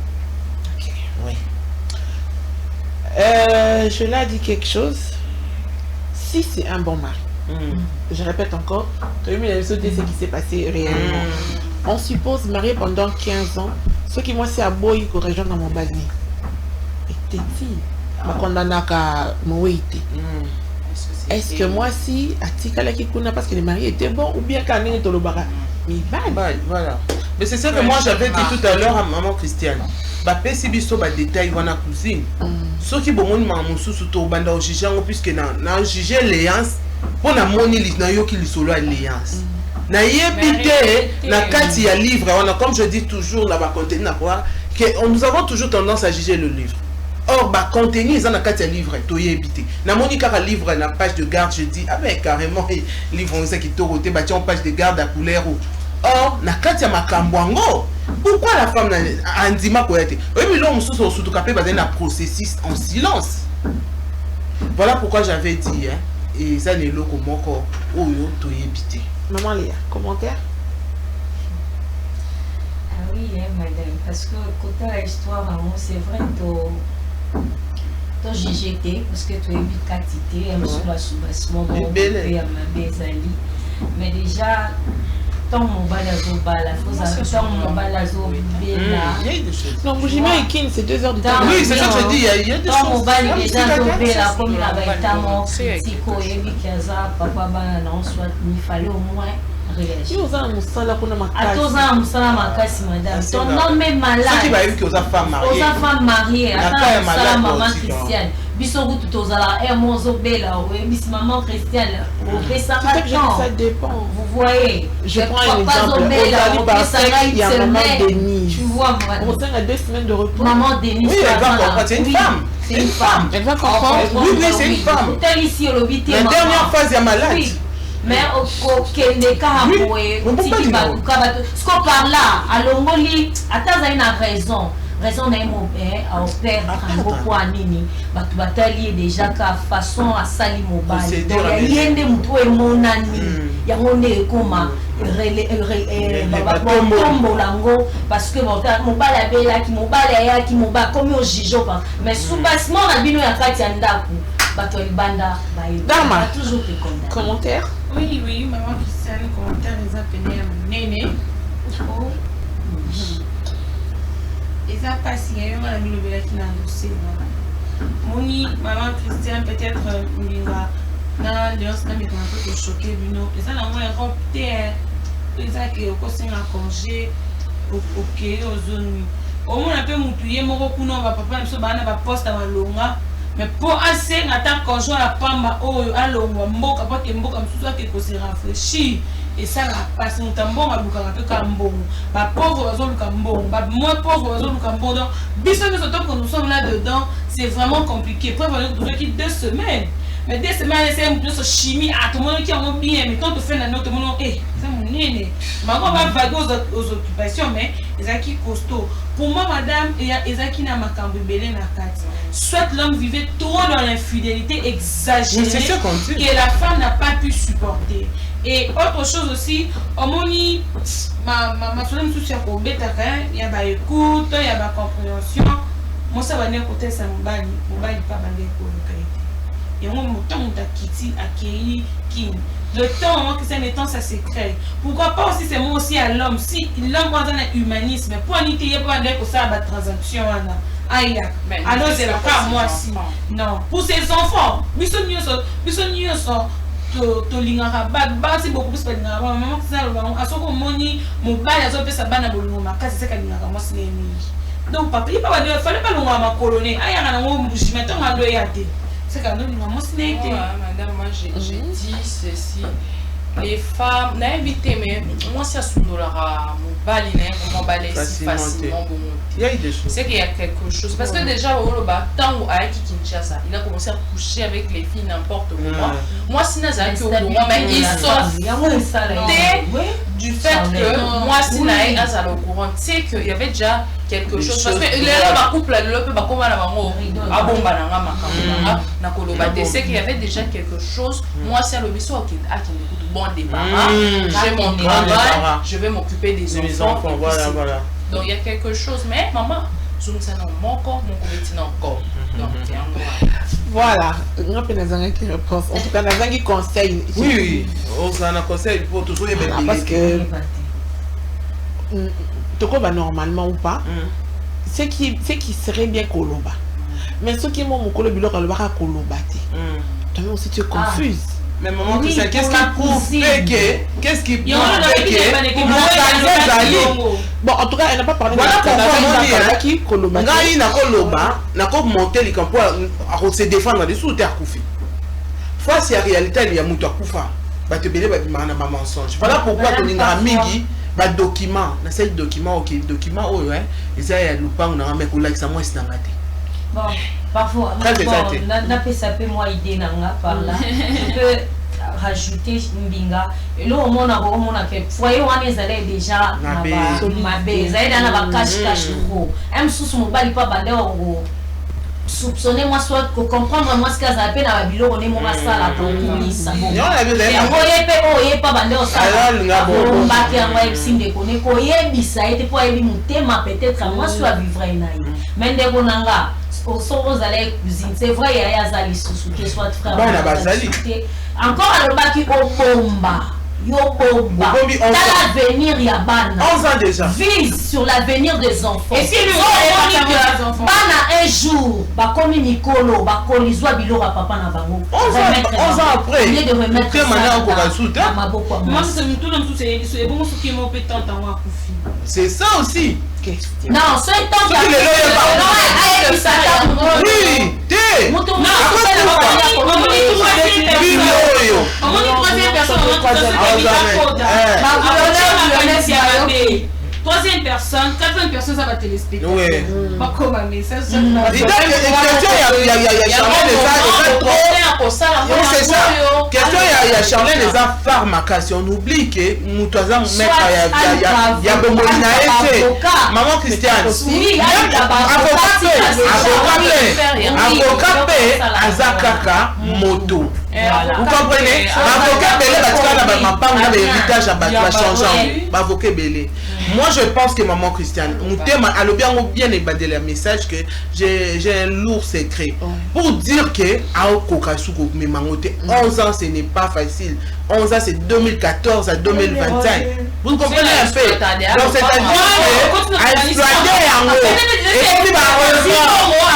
Ok. Oui. Je l'ai dit quelque chose. Si c'est un bon mari. Je répète encore, tu as vu ce qui s'est passé réellement. On suppose marié pendant 15 ans, ce qui moi c'est à Boy qu'on rejoint dans mon balai. Et t'es dit, ma condamné à Moïté. Est-ce que moi si, à Tikala Kikuna, parce que le mari était bon, ou bien qu'un est au Lobara, mais voilà. Mais c'est ça que moi j'avais dit tout à l'heure à maman Christiane. Bapé si biso ba détail wana cousine. Ce qui bon maman sous to banda au juger puisque na juger alliance pour na moni li na yo ki li solo alliance. Na yebité na kati ya livre on a comme je dis toujours là bas contenu na quoi que nous avons toujours tendance à juger le livre. Or bah contenu ils en a kati ya livre to yebité. Na moni kaka livre na page de garde je dis ah ben carrément livre on sait qui toroté ba en page de garde à couleur ou or na kati ya makambwango. Pourquoi la femme a un dima poète? Oui, mais l'homme surtout capé basé un processus en silence. Voilà pourquoi j'avais dit, hein, et ça n'est pas comme encore, oh yo, to yébité. Maman Léa, commentaire? Ah oui, hein, madame, parce que côté la histoire, c'est vrai que tu JGT, parce que tu es vite quantité, un sous-bassement, mais déjà, tant mon balazo bala, tant mon balazo bela. Non, Boujima et Kin, c'est 2 heures de temps. Oui, c'est ça que je dis, il y a des choses. Tant mon bala déjà bela, comme la baïta mon critico, et Bikaza, papa bana, non, soit il fallait au moins réagir. Atoza musala makasi madame. Ton homme est malade. Ceux qui va dire que aux femmes mariées. Aux femmes mariées. Attends, musala maman Christiane. Biso gutu tozala mozo bela bis maman Christiane. Ça dépend. Vous voyez. Je prends un exemple. Il y a maman Denise. Tu vois moi. On a 2 semaines de repos. Maman Denise. Oui, elle va comprendre. C'est une femme. C'est une femme. Elle va comprendre. Oui, c'est une femme. La dernière phase, il y a malade. Oui. Mais auquel n'est qu'à ce qu'on parle là, à l'ongoli, à Tazana raison. Raison d'un mot, à opérer un gros point nini, batali déjà qu'à façon à sali mobile. Donc il y a des moutons et mon ami, il y a mon nez comme tombo lango parce que mon bal là qui mon bal qui mon bal comme au jijo mais sous bassement la bino ya kati andaku batoli banda Dharma toujours des commentaires. Oui, maman Christiane, commentaire les appelés à Néné. Ils ont passé, il y a eu un ami qui n'a dossier. Moni, maman Christiane, peut-être, dans l'autre, mais un peu choqué, ils ont rencontré, ils ont un congé, ok, aux zones. Au moins, un peu moutouillé, mon recours, papa, un poste à ma longa. Mais pour assez n'attendre conjoint la pamba oh allô mboka pas que mboka msusa que se rafraîchir et ça la passe nous tambo ma luka un peu kambo ba pauvre ozo luka mbongo ba moins pauvre ozo luka mbongo donc biso que nous sommes là dedans c'est vraiment compliqué pour avoir duré 2 semaines mais 2 semaines c'est un peu de chimie à tout le monde qui en bien mais quand tu fais la note tout le monde c'est mon nene ma on va vaguer aux occupations mais ezaki costaud pour moi madame et ezaki na makambo belé na kati soit l'homme vivait trop dans l'infidélité exagérée que la femme n'a pas pu supporter. Et autre chose aussi, homoni ma soeur souci à kobeta il y a ba écoute, il y a ba compréhension. Moi ça va ne côté ça mobali pas bandé ko lokalite. Et moi mon temps ta kiti akei kin. Le temps que c'est le temps ça secret. Pourquoi pas aussi c'est moi aussi à l'homme si l'homme dans un humanisme pour n'iter pas bandé ko ça ba transaction là. Aïe, alors c'est le cas moi aussi. Non, pour ces enfants, bisogno to lingara bad c'est beaucoup plus pas lingara maman ça le ballon à ce qu'on moni mon bail à zopé ça bana bolongo makasi c'est lingara moi c'est les donc papa il pas fallait pas longa ma colonie aïe na ngo mbushi maintenant ngalo yate c'est quand nous moi c'est madame moi j'ai dit ceci les femmes n'a invité mais moi c'est sundolara mon bali mon balai facilement bon il y a des choses c'est qu'il y a quelque chose parce que déjà au Loba tant où Aiki Kinshasa il a commencé à coucher avec les filles n'importe comment moi si Naza qui au moment mais ils sont du fait que moi si Naza à au courant c'est qu'il y avait déjà quelque chose parce que le couple le peut pas comment la maman a bomba na makambo na koloba c'est qu'il y avait déjà quelque chose moi c'est le biso qui a qui bon départ j'ai mon travail je vais m'occuper des enfants voilà donc il y a quelque chose mais maman je ne sais pas mon corps mon comité encore donc voilà on peut nous en qui réponse en tout cas nous en qui conseil oui on a conseil pour toujours bien parce que Tokoba normalement ou pas c'est qui serait bien koloba mais ce qui est mon kolo bilo koloba koloba toi aussi tu es confuse mais maman tu sais qu'est-ce qui prouve que qu'est-ce qui prouve bon en tout cas elle n'a pas parlé voilà pourquoi qui koloba ngai na koloba na ko monter les camps à se défendre dessous terre koufi face à réalité il y a mutu akufa ba te belé ba bimana ba mensonge voilà pourquoi to ninga mingi ba document na ces documents OK document oh ouais ils a lupang na me ko like ça moi c'est dans te bon parfois n'a pas sapé moi idée na par là je peux rajouter mbinga et là on a que foyer on est allé déjà ma base ça na ba cache trop même sous mon bali pas bandé au soupçonner moi soit que comprendre moi ce que ça appelle à bilo on est mon sala pour ça bon on pas bandé au sala on va qui envoyer signe de connaître ko yebisa était pour yebi mutema peut-être moi soit vivre naï mais ndeko nanga aux allées cuisine c'est vrai il y a zali sous que soit frère bon na bazali encore à le baki au bomba Yoboba. Dans l'avenir, il y a Bana. 11 ans déjà. Vise sur l'avenir des enfants. Et si lui, Bana un jour, comme Nicolo, il soit bilo à papa na bango. 11 ans après. Il est de remettre c'est ça aussi. Non, c'est tant que troisième personne, quatrième personne, ça va téléspectateur. Oui. Pas comme un message. Il y a Charlène les a pharmacie. On oublie que nous avons mettre il y a maman Christiane. Avocat Azakaka moto. Vous comprenez? Avocat Belé va pas l'héritage à changeant. Avocat Belé. Moi je pense que maman Christiane, a bien ébadé le message que j'ai un lourd secret pour dire que 11 ans ce n'est pas facile. 11 ans c'est 2014 à 2025. Vous comprenez un peu? Donc c'est-à-dire à exploiter en haut.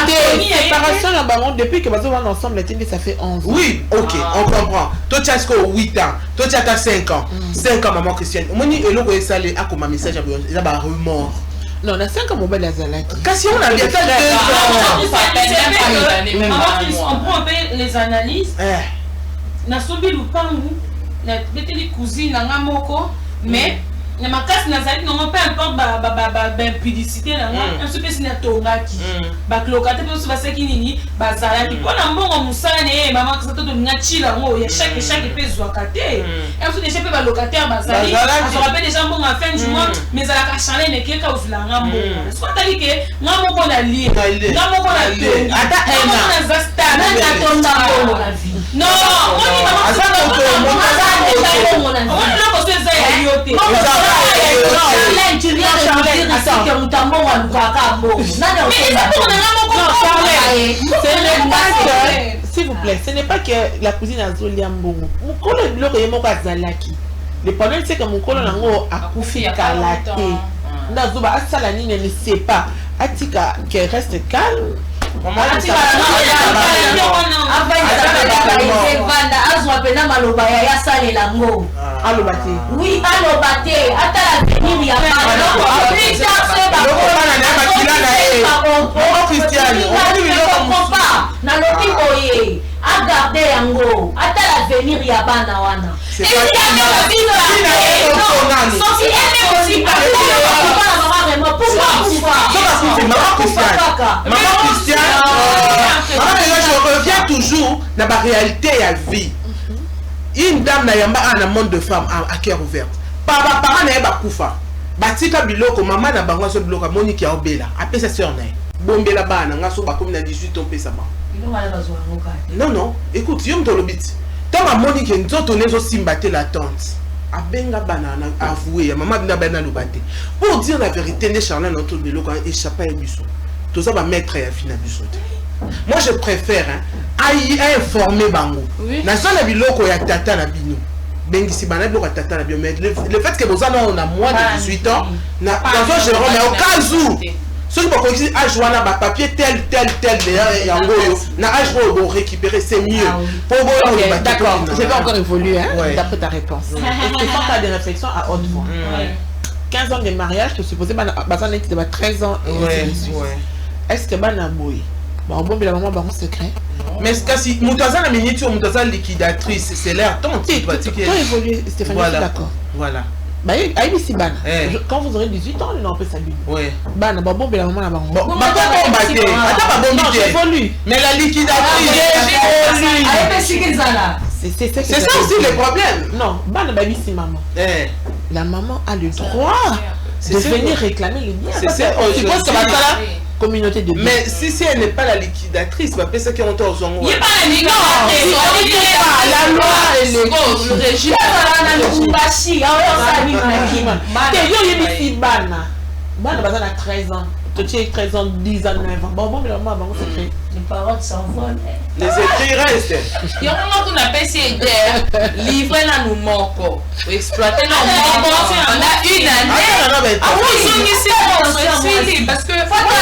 Et puis séparation là-bas, depuis que nous sommes ensemble, ça fait 11 ans. Oui, ok, on comprend. Toi tu as 8 ans, toi tu as 5 ans. 5 ans maman Christiane. Moi ni elo ko salé à comme message il y a ba remords. Non, on a 5 ans mon bel Azalaki. Kasi on a bien fait 2 ans. On prend un peu les analyses. Na sobi lupangu, na beteli cousine na moko, mais na makasi nazali non peu importe ba impudicité na un peu si na tongaki. Ba klokate pe so ba seki nini, ba zalaki. Pona mbongo musala ne maman ka to na chila ngo ya chaque pe zwakate. Et ensuite déjà pe ba locataire ba zali. Je rappelle déjà mbongo à fin du mois, mais ala ka chaler ne keka ofula ngambo. Soit tali ke ngamo ko na li. Ngamo ko na te. Ata ena na zasta na tonda mbongo la vie. Non, on y va. Azaka ko on l'a ko se za yote. Charlène, tu viens de dire ici que nous t'avons un s'il vous plaît, ce n'est pas que la cousine a Zolia Mbongo. Mon colo est bloqué, mon Zalaki. Le problème, c'est que mon colo a couffé Kalate. Nazuba, Asalani ne sait pas. Atika, qu'elle reste calme. Oui, je reviens toujours dans la réalité à vie. Une dame n'a pas un monde de femmes à cœur ouvert. Papa, parents n'a pas koufa. Batika biloko, maman n'a pas ce bloc à Monique et Obela. Après sa soeur n'a. Bombe la bana, n'a pas comme 18 ans, ça non, non, écoute, yom to lobit. Tant à Monique et nous autres, on simbaté la tante. A benga banana avoué, maman n'a pas lobate. Pour dire la vérité, les charlats notre biloko a échappé à Busso. Tout ça va mettre à fin à Busso. Moi je préfère informer bango. Na ça la biloko ya tata na bino. Bengi si bana biloko tata na bio mais le fait que vous on a moins de 18 ans na dans un Jérôme au cas où ceux qui vont dire ah joana ba papier tel yango yo na âge pour récupérer c'est mieux. D'accord, je vais encore évoluer d'après ta réponse. Est-ce que quand tu as des réflexions à haute voix 15 ans de mariage, tu supposais que tu 13 ans est-ce que bana boy bon bon la maman baron secret mais si Moutaza la miniature Moutaza liquidatrice c'est l'air ton type toi évoluer Stéphanie d'accord voilà bah ici bana quand vous aurez 18 ans on peut s'habiller ouais bana bon la maman la baron bon mais la liquidatrice c'est ça aussi le problème non bana bah ici maman la maman a le droit de venir réclamer les biens c'est ça je pense que communauté de biens. Mais si elle n'est pas la liquidatrice, va penser qu'on t'a aux ongles. Il n'y a pas la liquidatrice. La loi et le régime. Bana a 13 ans. tu es 13 ans, 10 ans, 9 ans. Bon, mais maman, bon, c'est vrai. Les paroles s'envolent. Les écrits restent. Il y a un moment qu'on appelle ces idées, livrer dans nos morts, exploiter nos morts. On a une année. Ah oui, ils sont ici, parce que faut que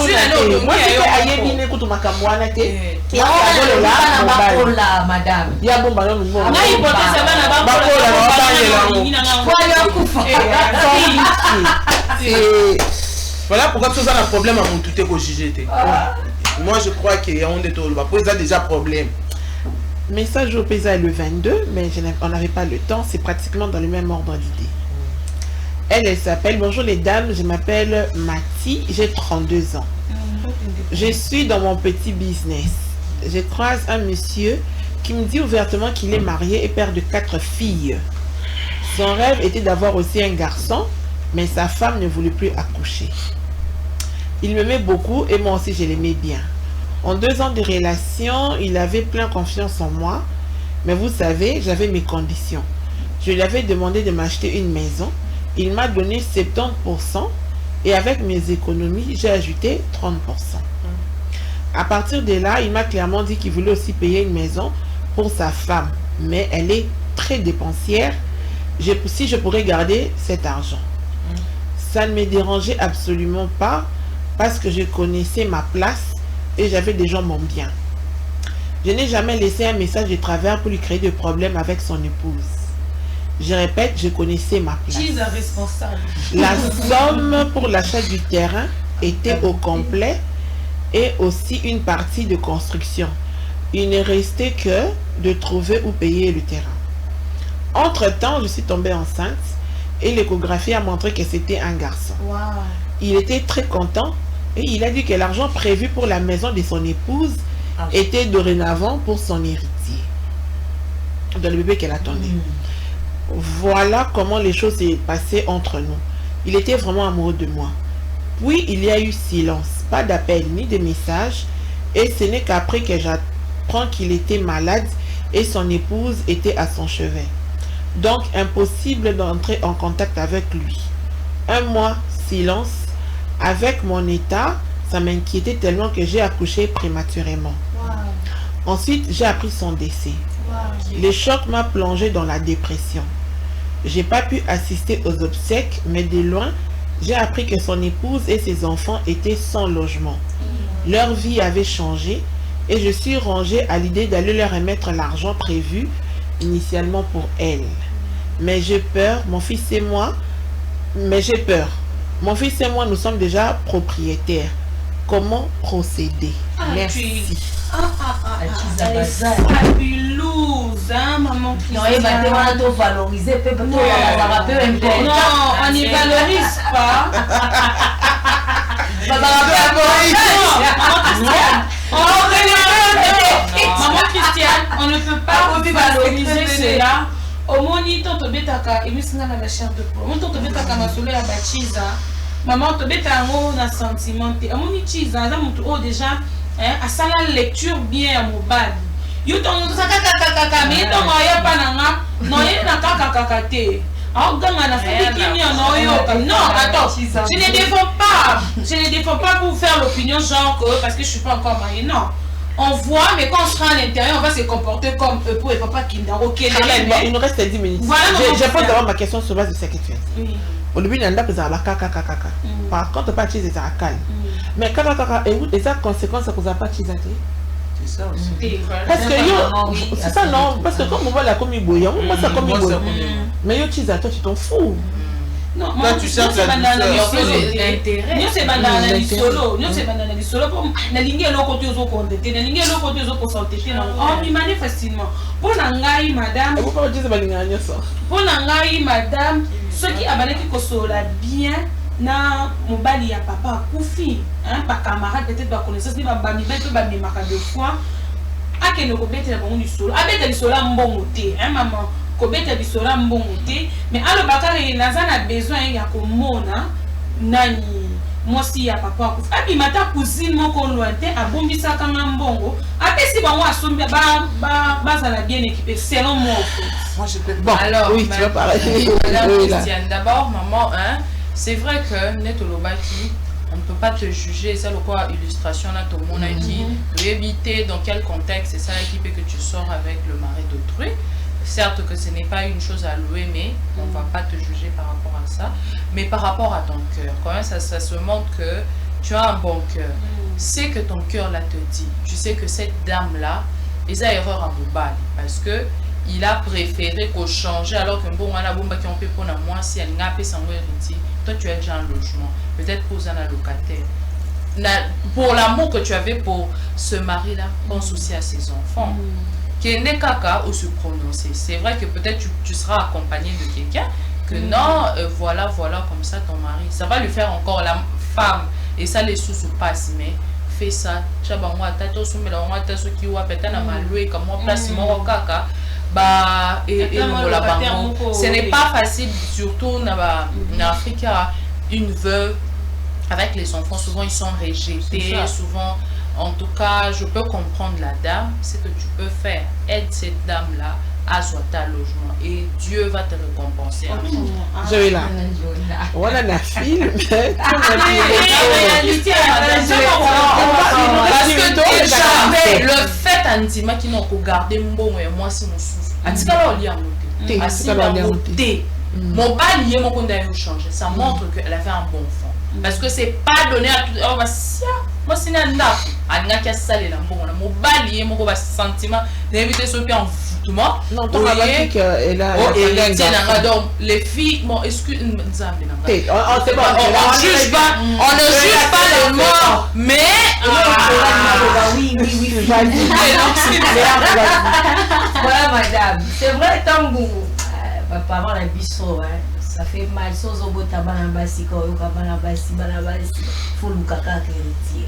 une année. Moi, je fais aïe bien écoute ma camoine, Il y a madame. Il y a bon ballon, bon. On a hypothèse, ça va voilà pourquoi tu as un problème à mon tout est juger. Moi je crois qu'il y a un détour. Ça a déjà problème. Message au paysan le 22, mais on n'avait pas le temps. C'est pratiquement dans le même ordre d'idée. Elle s'appelle, bonjour les dames, je m'appelle Mathie, j'ai 32 ans. Je suis dans mon petit business. Je croise un monsieur qui me dit ouvertement qu'il est marié et père de 4 filles. Son rêve était d'avoir aussi un garçon, mais sa femme ne voulait plus accoucher. Il m'aimait beaucoup et moi aussi je l'aimais bien. En 2 ans de relation, il avait plein confiance en moi, mais vous savez, j'avais mes conditions. Je lui avais demandé de m'acheter une maison. Il m'a donné 70% et avec mes économies, j'ai ajouté 30%. À partir de là, il m'a clairement dit qu'il voulait aussi payer une maison pour sa femme, mais elle est très dépensière. Si je pourrais garder cet argent. Ça ne me dérangeait absolument pas parce que je connaissais ma place et j'avais des gens mon bien. Je n'ai jamais laissé un message de travers pour lui créer de problèmes avec son épouse. Je répète, je connaissais ma place. Qui est responsable? La somme pour l'achat du terrain était au complet et aussi une partie de construction. Il ne restait que de trouver où payer le terrain. Entre-temps, je suis tombée enceinte et l'échographie a montré que c'était un garçon. Wow. Il était très content et il a dit que l'argent prévu pour la maison de son épouse était dorénavant pour son héritier. Dans le bébé qu'elle attendait. Voilà comment les choses s'est passées entre nous. Il était vraiment amoureux de moi. Puis il y a eu silence, pas d'appel ni de message. Et ce n'est qu'après que j'apprends qu'il était malade et son épouse était à son chevet. Donc impossible d'entrer en contact avec lui. 1 mois, silence. Avec mon état, ça m'inquiétait tellement que j'ai accouché prématurément. Wow. Ensuite, j'ai appris son décès. Wow. Le choc m'a plongé dans la dépression. J'ai pas pu assister aux obsèques, mais de loin, j'ai appris que son épouse et ses enfants étaient sans logement. Leur vie avait changé et je suis rangée à l'idée d'aller leur remettre l'argent prévu initialement pour elle. Mais j'ai peur, mon fils et moi, Mon fils et moi, nous sommes déjà propriétaires. Comment procéder? Merci. Elle est fabuleuse, hein, maman Christiane. Non, on valoriser, peut-être non, on n'y valorise pas. Maman Christiane, on ne peut pas valoriser cela. Au moni to betaka ebisinga na chair de peau. On to betaka masolo ya bachiza. Maman to betango na sentiment. Amoni chiza za mutu o déjà a sala lecture bien à mobile. Yo to no saka kaka mais to moya pananga no ye na kaka te. Aganga na fait kimi no yo. Non, attends. Je ne défends pas pour faire l'opinion genre que parce que je suis pas encore mariée. Non. On voit, mais quand on sera à l'intérieur, on va se comporter comme pour et papa qui n'a aucun. Il nous reste 10 minutes. Voilà, je pose d'abord ma question sur base de ce que tu as. Au début, il y a un kaka. Par contre, pas de à calme. Mais kaka, et ça, conséquence, ça ne pas de c'est ça aussi. Parce que c'est ça, non. Parce que comme on voit la commis bouillon, moi, ça commis bouillon. Mais yo, tu toi, tu t'en fous. Non, moi, tu sais que c'est l'intérêt. Nous, c'est banana du solo. Nous, c'est banana du solo. Pour la ligne, l'autre côté, aux autres côtés. La ligne, l'autre côté, aux autres côtés. On y manie facilement. Pour l'angaï, madame. Pourquoi tu dis ça? Pour l'angaï, madame, ceux qui abonnent qui consolent bien. Na mobali ya papa kufi hein pas camarade peut-être pas connaissance ni ba bami peut ba mimaka deux fois akene ko bete na bango ni solo abeta li solo mbongo te hein maman ko beta li solo mbongo te mais alo bakare nazana besoin ya ko mona nani mosi ya papa kufi abi mata cousine moko lointain abombisa kanga mbongo apesi bango asombi ba za la bien équipé selon moi moi je peux bon alors oui tu vas parler Madame Christiane d'abord maman hein. C'est vrai que Netolobaki, On ne peut pas te juger. C'est quoi illustration là, tout le monde a dit. De éviter dans quel contexte c'est ça qui fait que tu sors avec le mari d'autrui. Certes que ce n'est pas une chose à louer, mais on ne va pas te juger par rapport à ça. Mais par rapport à ton cœur, quand même, ça se montre que tu as un bon cœur. C'est que ton cœur là te dit. Tu sais que cette dame-là, ils ont erreur à Boubali. Parce que il a préféré qu'on change alors que bon, on a bomba qui ont fait pour moi, si elle n'a pas son héritier. Toi, tu as déjà un logement. Peut-être pour un locataire. Pour l'amour que tu avais pour ce mari-là, pense aussi à ses enfants. Qui n'est qu'à ou se prononcer. C'est vrai que peut-être tu seras accompagné de quelqu'un que non, voilà, comme ça ton mari. Ça va lui faire encore la femme. Et ça les sous passent, mais fais ça. Ce n'est pas facile, surtout en Afrique, une veuve avec les enfants, souvent ils sont rejetés, souvent. En tout cas, je peux comprendre la dame. Ce que tu peux faire, aide cette dame-là à son logement et Dieu va te récompenser. Je vais là. Voilà la film. Parce que déjà, le fait intime qui n'a pas gardé mon et moi, c'est mon souffle. Mon balier, mon compte a changé. Ça montre qu'elle avait un bon fond. Parce que c'est pas donné à tout. Oh, moi, c'est un nap. Il y a qui salé là. Mon balier, mon sentiment d'inviter ceux qui en foutement. Non, tu vas dire qu'elle a. Les filles, bon, excuse-moi. On ne juge pas les morts, mais. Oui. Voilà, madame. C'est vrai, Tango. Papa, la biseau, ça fait mal. Sozo bota banabasi, banabasi, faut le caca héritier.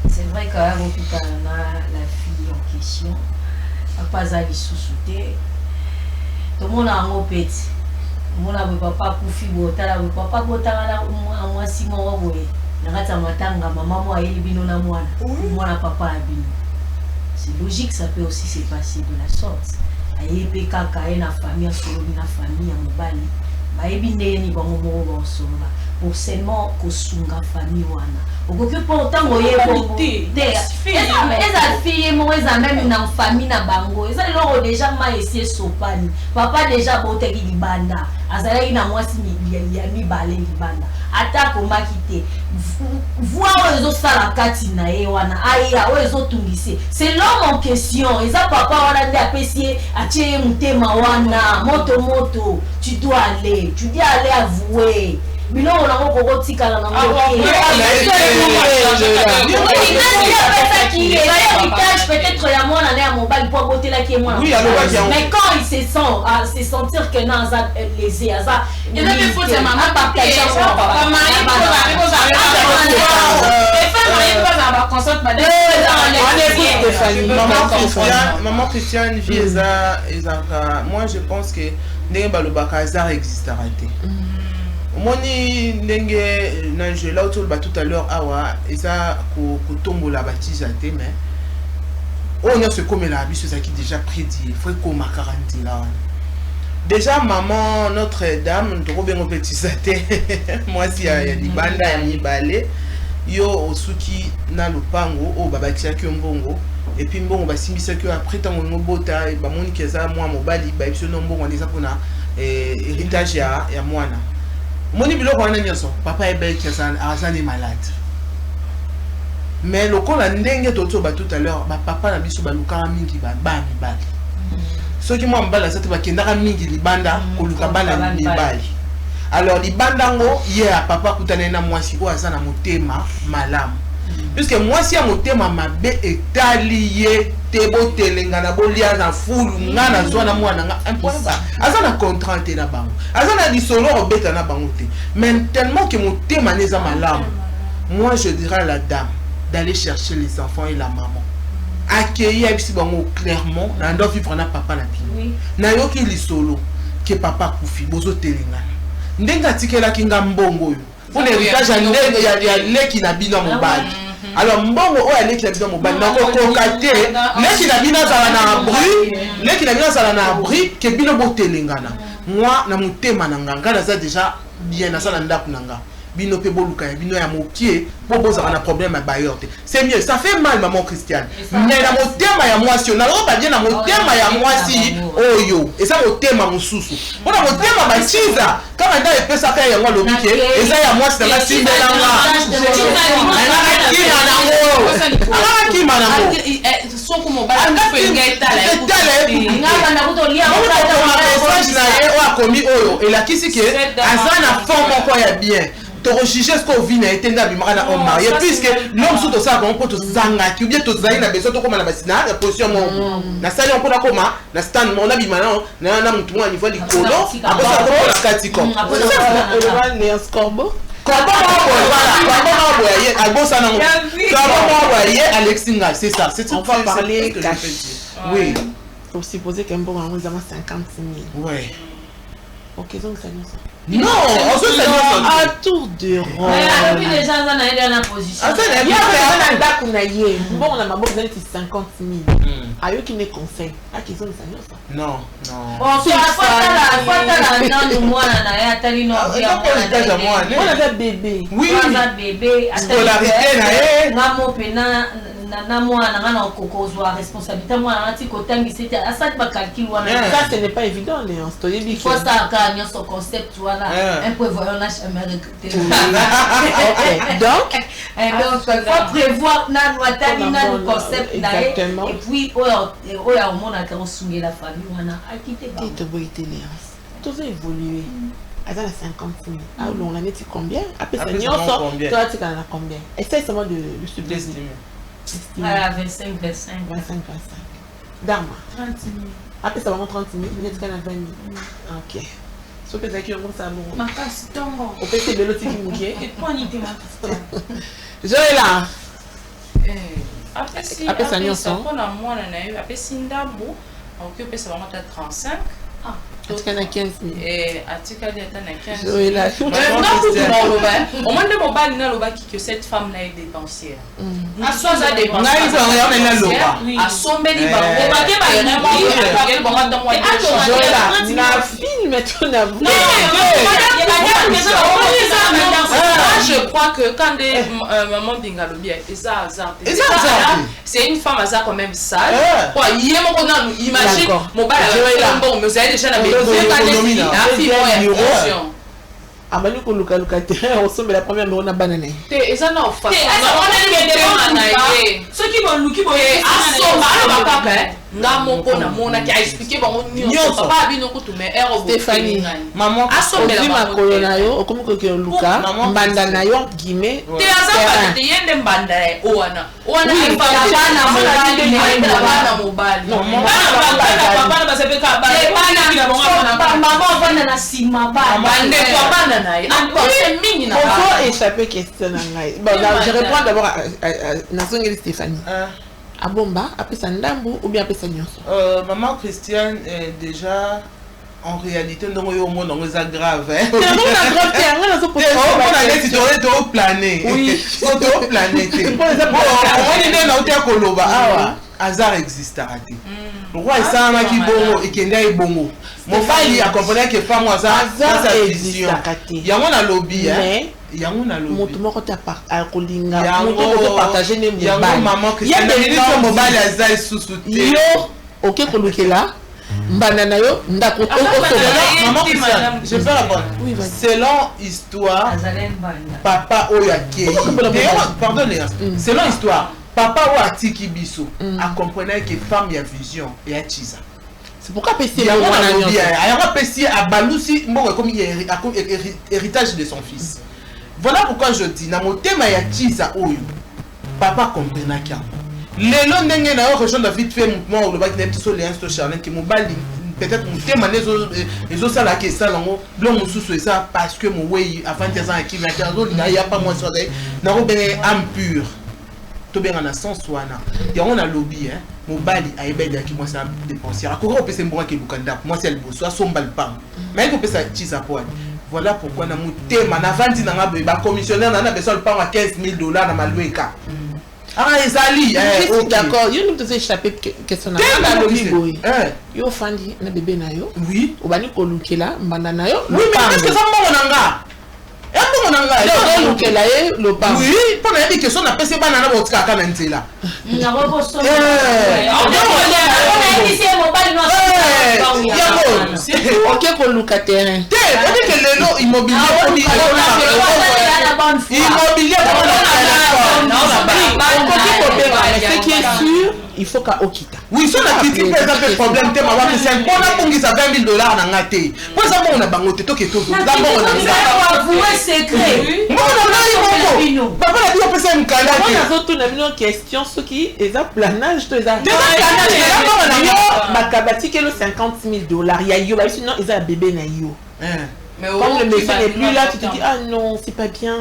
C'est vrai qu'à l'hôpital, on a la fille en question. Pas à sous-souter. Tout le monde a un petit. Tout le monde a un papa pour fille, papa pour ta moi si moi, papa. C'est logique, ça peut aussi se passer de la sorte. Ayepe kaka na famille solo na famille ya mobali bayebi ndeni bango moko basolola pour seulement kosunga famille wana okoki pourtant oyebo eza fille mo eza même na famille na bango eza loro déjà ma esi sopani papa déjà boteki libanda azalaki na mwasi ya mibale libanda ata komaki te voir les autres la kati na ye wana aya o ezotungise c'est l'homme en question eza papa wana nde apesi atie mutema wana moto tu dois aller avouer biloko nango kokotikala nango peut-être ya mwana na ya mobali po abotelaki ye mwana mais quand il se sent à se sentir que non aza lésé aza Maman Christiane vie moi je pense que ndenge balobaka hasard existera te. Moni ndenge na je là autour tout à l'heure awa eza ko tombola baptise te mais on a ce comme la biso qui déjà prédit faut qu'on ma 40 là. Déjà maman notre dame to bien petit saté moi si ya libanda ya mibale yo osuki na lupango o babakisa ki mbongo et puis mbongo basimbisa ki après tango ngobota ba moni keza moi mobali ba biso no mbongo ndeza pona héritage ya mwana moni biloko wana nyonso papa ebe keza azali malade mais le kola ndenge toto ba tout à l'heure ba papa na biso ba luka mingi ba mibali soki moi mbala zate ba kendaka mingi libanda ko luka bana mibali. Alors libanda ngo ye papa kutana na mwasi ko azana motema malamu puisque mwasi ya motema mabe etaliye tebo telenga na bolia na fulu ngana zwana mwana nga impossible azana contrainte na bango azana disolo obeta na bango te mais tellement que motema neza malamu. Moi je dirais à la dame d'aller chercher les enfants et la maman accueillir bisi bango clairement na ndo vivre na papa na bino na yoki lisolo que papa kufi bozo telenga ndenga tikela kinga mbongo yo pour l'héritage ndenge ya leki na bino mobali. Alors mbongo o leki na bino mobali na ko kokate leki na bino zala na abri leki na bino zala na abri ke bino botelengana moi na motema na nganga za déjà bien na sala ndaku nanga bino pe boluka bino ya mokie pour poser un problème à bailleur. C'est mieux, ça fait mal maman Christiane. Mais na motema ya mwasi na roba bien na motema ya mwasi oyo. Et ça motema mususu. On a motema ba chiza kama nda epesa ka ya ngolo bike eza ya mwasi na simbela nga. Ala ki manango. Soko mobile fait ngeta la. Komi oyo et la kisi ke azana forme quoi ya bien to rechicher ce qu'on vit na etenda bimara na homme marié puisque l'homme sous to ça on peut to zanga ki ou bien to zaina na besoin to koma na basina na position mo na sali on peut na koma na stand mo na bimana na mutu mo niveau likolo après ça ko na katiko le mal né scorbo comment on voyait à gauche ça non comment on voyait Alexinga c'est ça c'est on va parler cash oui faut supposer qu'un bon moment nous avons 50 000 ouais. Ok, donc ça nous. Non, on se fait à tour de rôle. Mais les gens sont dans la position. Il y a un date qu'on a eu. Bon, on a ma boîte de 50 000. Ayo qui ne conseille. Ah, qu'ils ont ça. Non, non. Bon, c'est la fois là, non, moi, on a attendu nos on avait bébé. Oui. On a bébé. Scolarité, maman pena. Na mwana ngana okokozwa responsabilité mwana ngati kotangi c'était à ça que calcul wana ça ce n'est pas évident Léon story big faut ça quand nyoso concept wana un prévoyage jamais recruté OK donc faut prévoir na watali na concept na et puis oya omona ka osunge la famille wana akite ba te boité Léon tout évoluer à 50 000 alors on a mis combien après ça nyoso toi tu as combien essaye seulement de le subestimer. Voilà, 25. Dama. 30 000. Après ça va 30 000, vous êtes quand même 20 000. Ok. So peut être que on ça bon. Ma casse tongo. On peut se bélo qui mouillé. Et point ni de ma Joëlla. Après ça nous sommes. On a moins on a eu après Sindambo. Donc peut ça va monter à 35. Ah. Atika na 15 000. Atika d'être na 15 000. Joëlla. Au moins de mobile na loba qui que cette femme là est dépensière. À soit ça dépense. Na ils ont rien na loba. À sombeli ba. On va que ba rien ba quel bon dans moi. Joëlla, na film maintenant na vous. Non, je crois que quand des maman d'Ingalobi ça c'est une femme ça quand même sale. Quoi, hier mon on imagine mobile bon mais vous avez déjà la Amani ko luka terrain on sombe la première mais on a banané. Et ça non façon. Ceux qui vont luki bon nga moko na mona ki a expliquer bango nyonso papa bino kutume ero Stéphanie maman asombela ma kolona yo okomi ko ke luka mbanda na yo guimé te azaba te yende mbanda owana bana mobali bana basepeka bana na sima bande kwa bana na ye c'est mingi na faut échapper question na ngai bon je réponds d'abord à Nazongeli Stéphanie. Abomba, après ça ndambu ou bien après ça nyonso? Maman Christiane déjà en réalité non au monde on est grave hein. Non on grave on a on a plané. Oui, on plané. Bon, on est dans hôtel Koloba. Ah hasard existe raté. Pourquoi ça m'a qui bongo et kenda e bongo. Mon fille a compris que femme hasard existe raté. Il y a un lobby hein. Il y a un lobby. Moto moko ta kolinga. Moto partager ne mobile. Il y a maman Christiane. Il y a un mobile hasard sous-souté. Yo OK kolukela. Mbanana yo ndako maman Christiane, je peux répondre. Oui, selon histoire, papa Oyake. Pardon Léa. Selon histoire, papa Oatiki Biso a compris que femme y a vision et a chisa. C'est pourquoi PC il a PC à Balousi comme héritage de son fils. Voilà pourquoi je dis na motema ya chisa oyo. Papa comprenait qu'il les longs n'engagent pas rejoindre vite fait mouvement le bac n'est pas sur les instos Charlène qui mobile peut-être mon thème les autres ça la que ça l'ango blanc sous ça parce que mon way avant 10 ans qui va faire il y a pas moins sur des n'a pas bien âme pure tout bien en a sens wana il y a on a lobby hein mobile a ebeda qui moi ça dépenser à quoi on peut se mbwa qui bukanda moi c'est le boss soit son balpam mais on peut ça tisa pour voilà pourquoi na mon thème na vandi na ba commissionnaire na besoin le pas à $15,000 na maloueka. Ah, Ezali, d'accord. Yo nous échappé question na lobby boy. Yo fandi na bébé na yo. Oui. Obani ko lukela mbanda na yo. Oui, mais qu'est-ce que ça m'a nanga? Et Oui, pendant une question, on a passé banana au tika kanantela. Ok, pour le terrain. Immobilier. Ce qui est sûr, il faut qu'à Okita. Oui, si on a critiqué par exemple le problème, c'est un bon qui a $20 000 dans la tête. Pour ça, on a bangoté tout qui est tout. D'abord, on a avoué secret. on a dit papa a dit on peut faire une canne. On a toutes une question ce qui est un planage, tout ça. Bakabati que le $50 000, il y a yo, sinon ils ont un bébé na yo. Comme le monsieur n'est plus là, tu te dis ah non, c'est pas bien.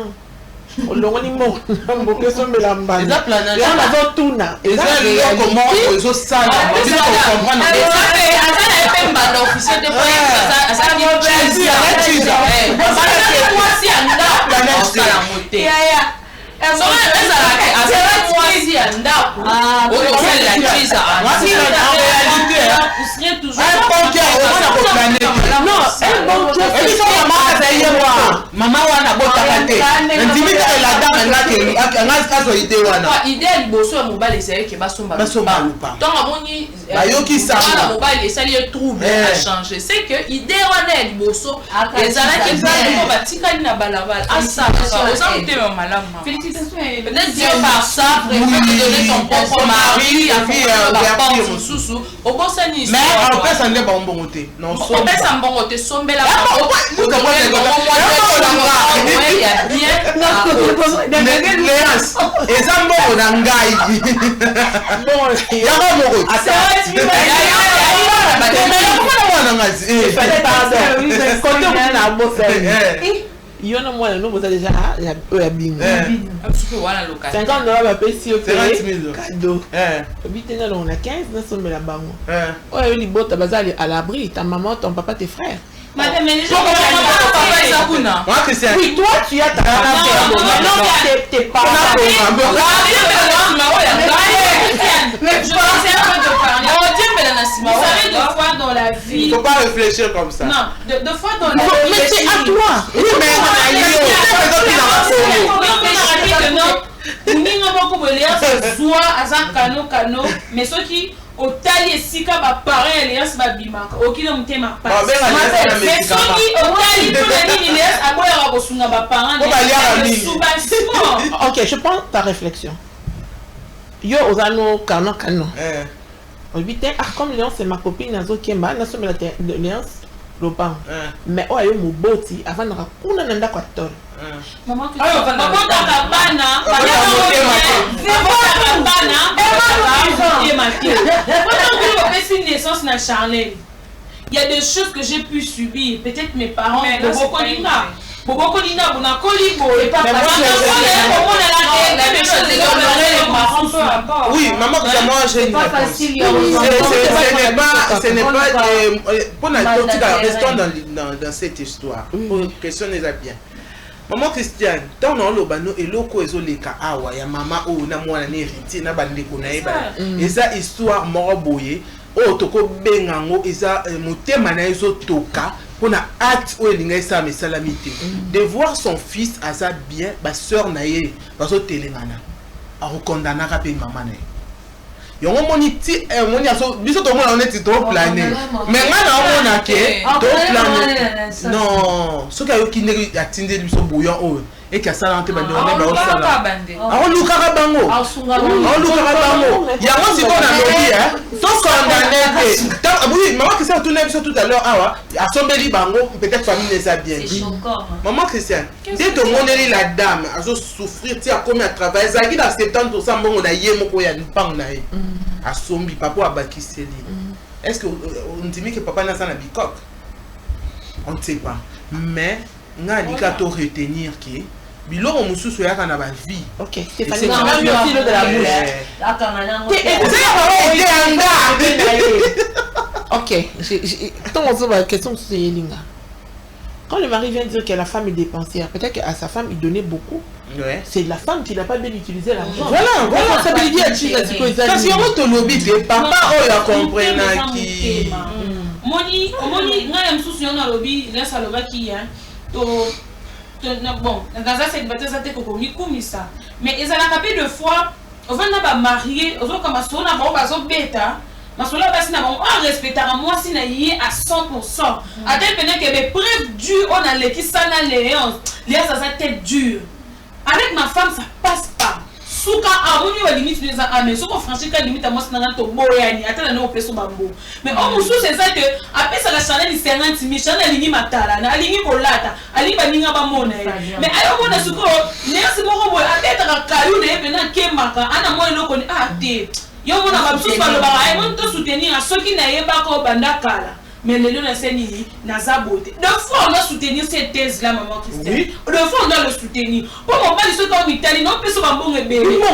On l'a dit mort. Beaucoup sont mélambés. Ils ont planage. Ils ont tout na. Ils ont comment ils ont ça. Ils ont comprendre. Officiel de maman wana botaka te ndimi te la dame ngaki ngazo ide wana idée liboso ya mobali ezali ke basomba lupa ntango amoni bayoki wana mobali esali ye trouble a changé c'est que idée wana ya liboso ezalaki mpo batikali na balabala asala oza motema malamu peut-être Dieu par ça préfère te donner ton propre mari baporte mosusu obosani mais opesa nde bambongo te opesa mbongo te sombela eza mbongo na ngai yango moko yo na mwana no boza déjà ya bingo $50 ba pesi yo cadeau obitena on a 15 na sombela bango oyo libota bazali à l'abri ta maman ton papa tes frères. Madame, mais les gens oui, toi tu as ta tes parents. Vous savez, deux fois dans la vie. Il ne faut pas réfléchir comme ça. Non, deux fois dans la vie. Mais c'est à toi. Oui, mais mais ceux qui otali esika ba parents alliance babimaka okina mutema pas mais soki otali to nini les aboya ko sunga ba parents OK, je prends ta réflexion. Yo ozano kano obité comme Léon c'est ma copine nazo kemba na somela Léon lopang mais oyo moboti avant na kuna nanda kwa tol maman que bana naissance na Charlène. Il y a des choses que j'ai pu subir, peut-être mes parents Bobo Kolina et pas oui, maman, moi j'ai une réponse. Ce n'est pas pour la restons dans cette histoire. Pour question n'est bien. Maman Christiane, tant on le bano et loko ezoleka awa ya mama o na mwana ne héritier na bandeko na eba. Eza histoire moroboye o toko bengango eza motema na ezo toka pour na acte o elinga sa mesalamité. De voir son fils à sa bien, ba sœur na ye bazo telengana. A recondamner ka pe mama na ye. Yongo moni ti moni aso biso to mona on est trop plané. Mais ngana on a ke trop plané. Non, ce que qui ne atteindre biso bouillon o et que ça lente bande on est ba osala. On luka ka bango. On luka ka bango. Yango si on a lobby to condamner. Oui, maman qui s'est tourné biso tout à l'heure a sombeli bango peut-être famille ne ça bien. Maman Christiane, dès que mon la dame a souffrir ti a commis à travailler ça qui dans 70% bon on a yé moko ya pang na ye. A sombi papa a baki seli. Est-ce que on dit que papa n'a ça na bicok? On ne sait pas. Mais nga lika to retenir que biloko mususu ya kana ba vie. OK, Stéphanie, on a mis aussi l'eau de la bouche. OK, tant on se voit question sur Yelinga. Quand le mari vient dire que la femme est dépensière, peut-être qu'à sa femme il donnait beaucoup. Ouais. C'est la femme qui n'a pas bien utilisé l'argent. Voilà. Ça veut dire parce que on te lobby de papa oh ya comprendre qui moni nga ya msusu yana lobby la saloba ki hein to bon, dans un célibataire, ça t'est comme ça. Mais ils ont capé de fois, on va nous marier, on va comme ça, on va se bêta. Parce que là, on respectera moi si on y est à 100%. À tel point que les preuves dures, on a les qui s'en a les ça tête dure. Avec ma femme, ça passe pas. Souka a on y a limite des amis. Sauf qu'on franchit la limite à moi, c'est dans ton boyani. Attends, on peut se bambo. Mais on moussou c'est ça que après ça la chanel il 50 000, chanel il n'y matala, na alingi bolata, alingi baninga ba mona. Mais alors on a souko, merci mon boy, à tête à caillou de bena kemaka, ana moi le connaît ah té. Yo mona ba souko le ba ay mon to soutenir à ceux qui n'ayeba ko banda kala. Mais les gens enseignent naza beauté. De fois on doit soutenir cette thèse là maman Christiane. Oui. De fois on doit le soutenir. Pour mon pas ceux comme Italie non peut se ba bon bébé. Yo on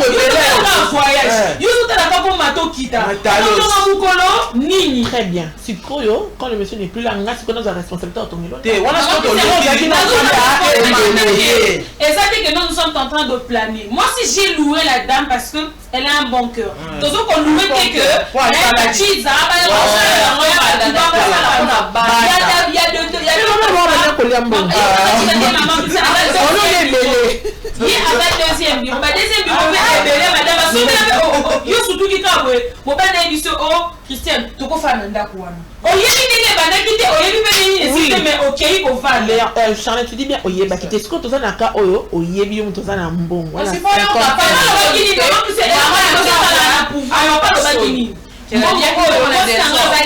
voyage. Yo tout la pas pour mato kita. Nini. Très bien. Si yo quand le monsieur n'est plus là, on a ce qu'on a la responsabilité en tomber. Et ça dit que nous sommes en train de planer. Moi si j'ai loué la dame parce que elle a un bon cœur. Donc on loue que elle a cheese il y a deux deuxième bureau yo surtout qui mon Christiane tu peux faire mais ok Charlotte tu dis bien ce que tu as naka oyo oyebi yo mutoza na mbongo voilà c'est pas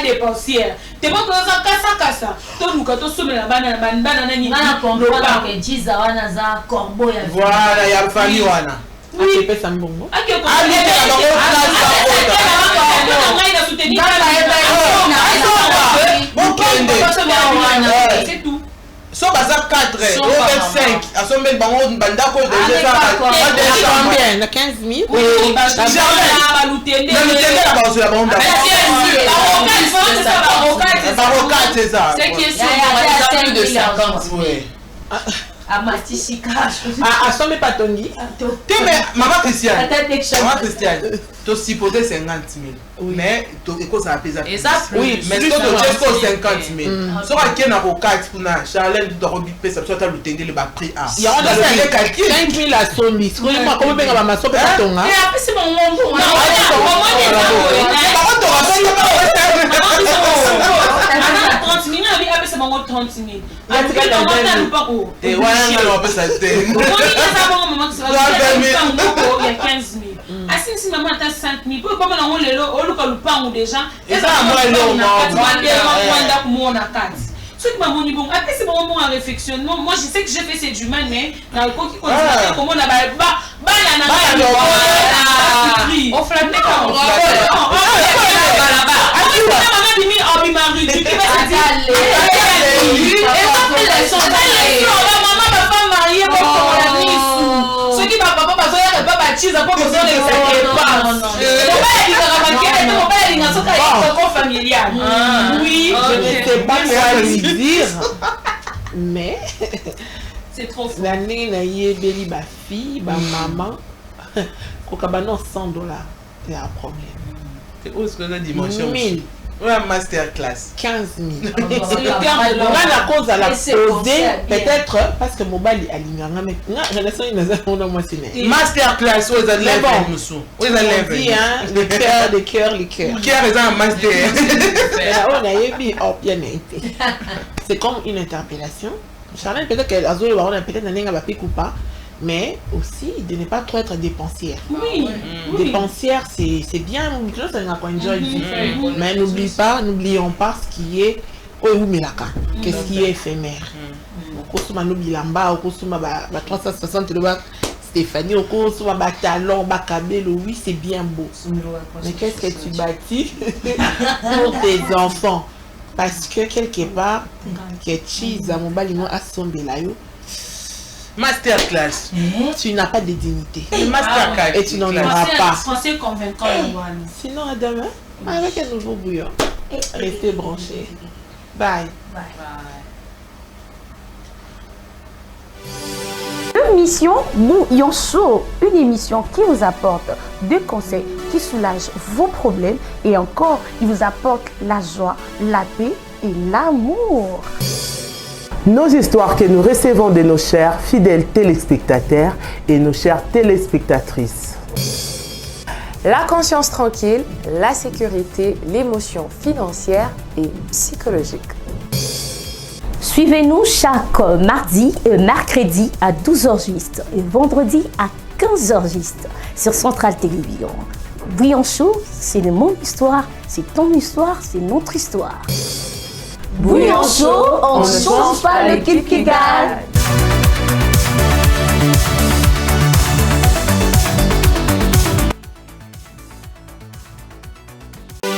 dépensière. Tu vois que ça, tout le monde soumet la banane, nani. Voilà, il y a le famille wana. Oui. C'est tout. So baza 4 au 25 à son bel bango bandako déjà combien 15 000 oui c'est ça c'est qui est sûr plus de 50 à Matishika à son pas Tony mais maman Christiane tu supposé 50 000 mais tu écoutes ça pèse oui mais si tu as 50 000 so quelqu'un a au 4 pour na Charlène tu dois rebiper ça soit le tendre le bas prix a il y a le calcul 5 000 la somme comment bien ma maso pas tonga et après c'est mon bon c'est mon 30 000 et voilà on peut ça il y a 15 000 si maman a 5 000 pour pas on le on déjà et ça moi ce qui m'a dit bon après c'est bon moment à réflexion moi je sais que j'ai fait c'est du mal mais dans le coup qui continue comment on a on flatte oui, je ne sais pas quoi lui dire, mais c'est trop fort. L'année n'a y beli ba fille, ba maman, kokabano $100, il y a un problème. C'est où est-ce que la dimension? 1000. Ouais, masterclass. 15 000. On a la cause à la poser, peut-être parce que mon bal est aligné. Masterclass, où est-ce que les cœurs, les cœurs. Les cœurs, ils ont un master. C'est comme une interpellation. Charlène, peut-être qu'elle a peut-être ou pas. Mais aussi de ne pas trop être dépensière. Oui. Dépensière, c'est bien, mais n'oublions pas ce qui est qu'est-ce qui est éphémère. Au 360 Stéphanie, au cours de talon, oui, c'est bien beau. Mais qu'est-ce que tu bâtis pour tes enfants? Parce que quelque part, que cheese à mon balino à son belayo. Masterclass. Tu n'as pas de dignité. Masterclass. Et tu n'en auras pas. Français convaincant. Sinon, à demain, avec un nouveau bouillon. Restez branchés. Bye. Bye. Émission Bouillon Chaud, une émission qui vous apporte des conseils qui soulagent vos problèmes et encore, il vous apporte la joie, la paix et l'amour. Nos histoires que nous recevons de nos chers fidèles téléspectateurs et nos chères téléspectatrices. La conscience tranquille, la sécurité, l'émotion financière et psychologique. Suivez-nous chaque mardi et mercredi à 12h juste et vendredi à 15h juste sur Centrale Télévision. Bouillon chaud, c'est mon histoire, c'est ton histoire, c'est notre histoire. Bouillon chaud, on ne change pas l'équipe qui gagne.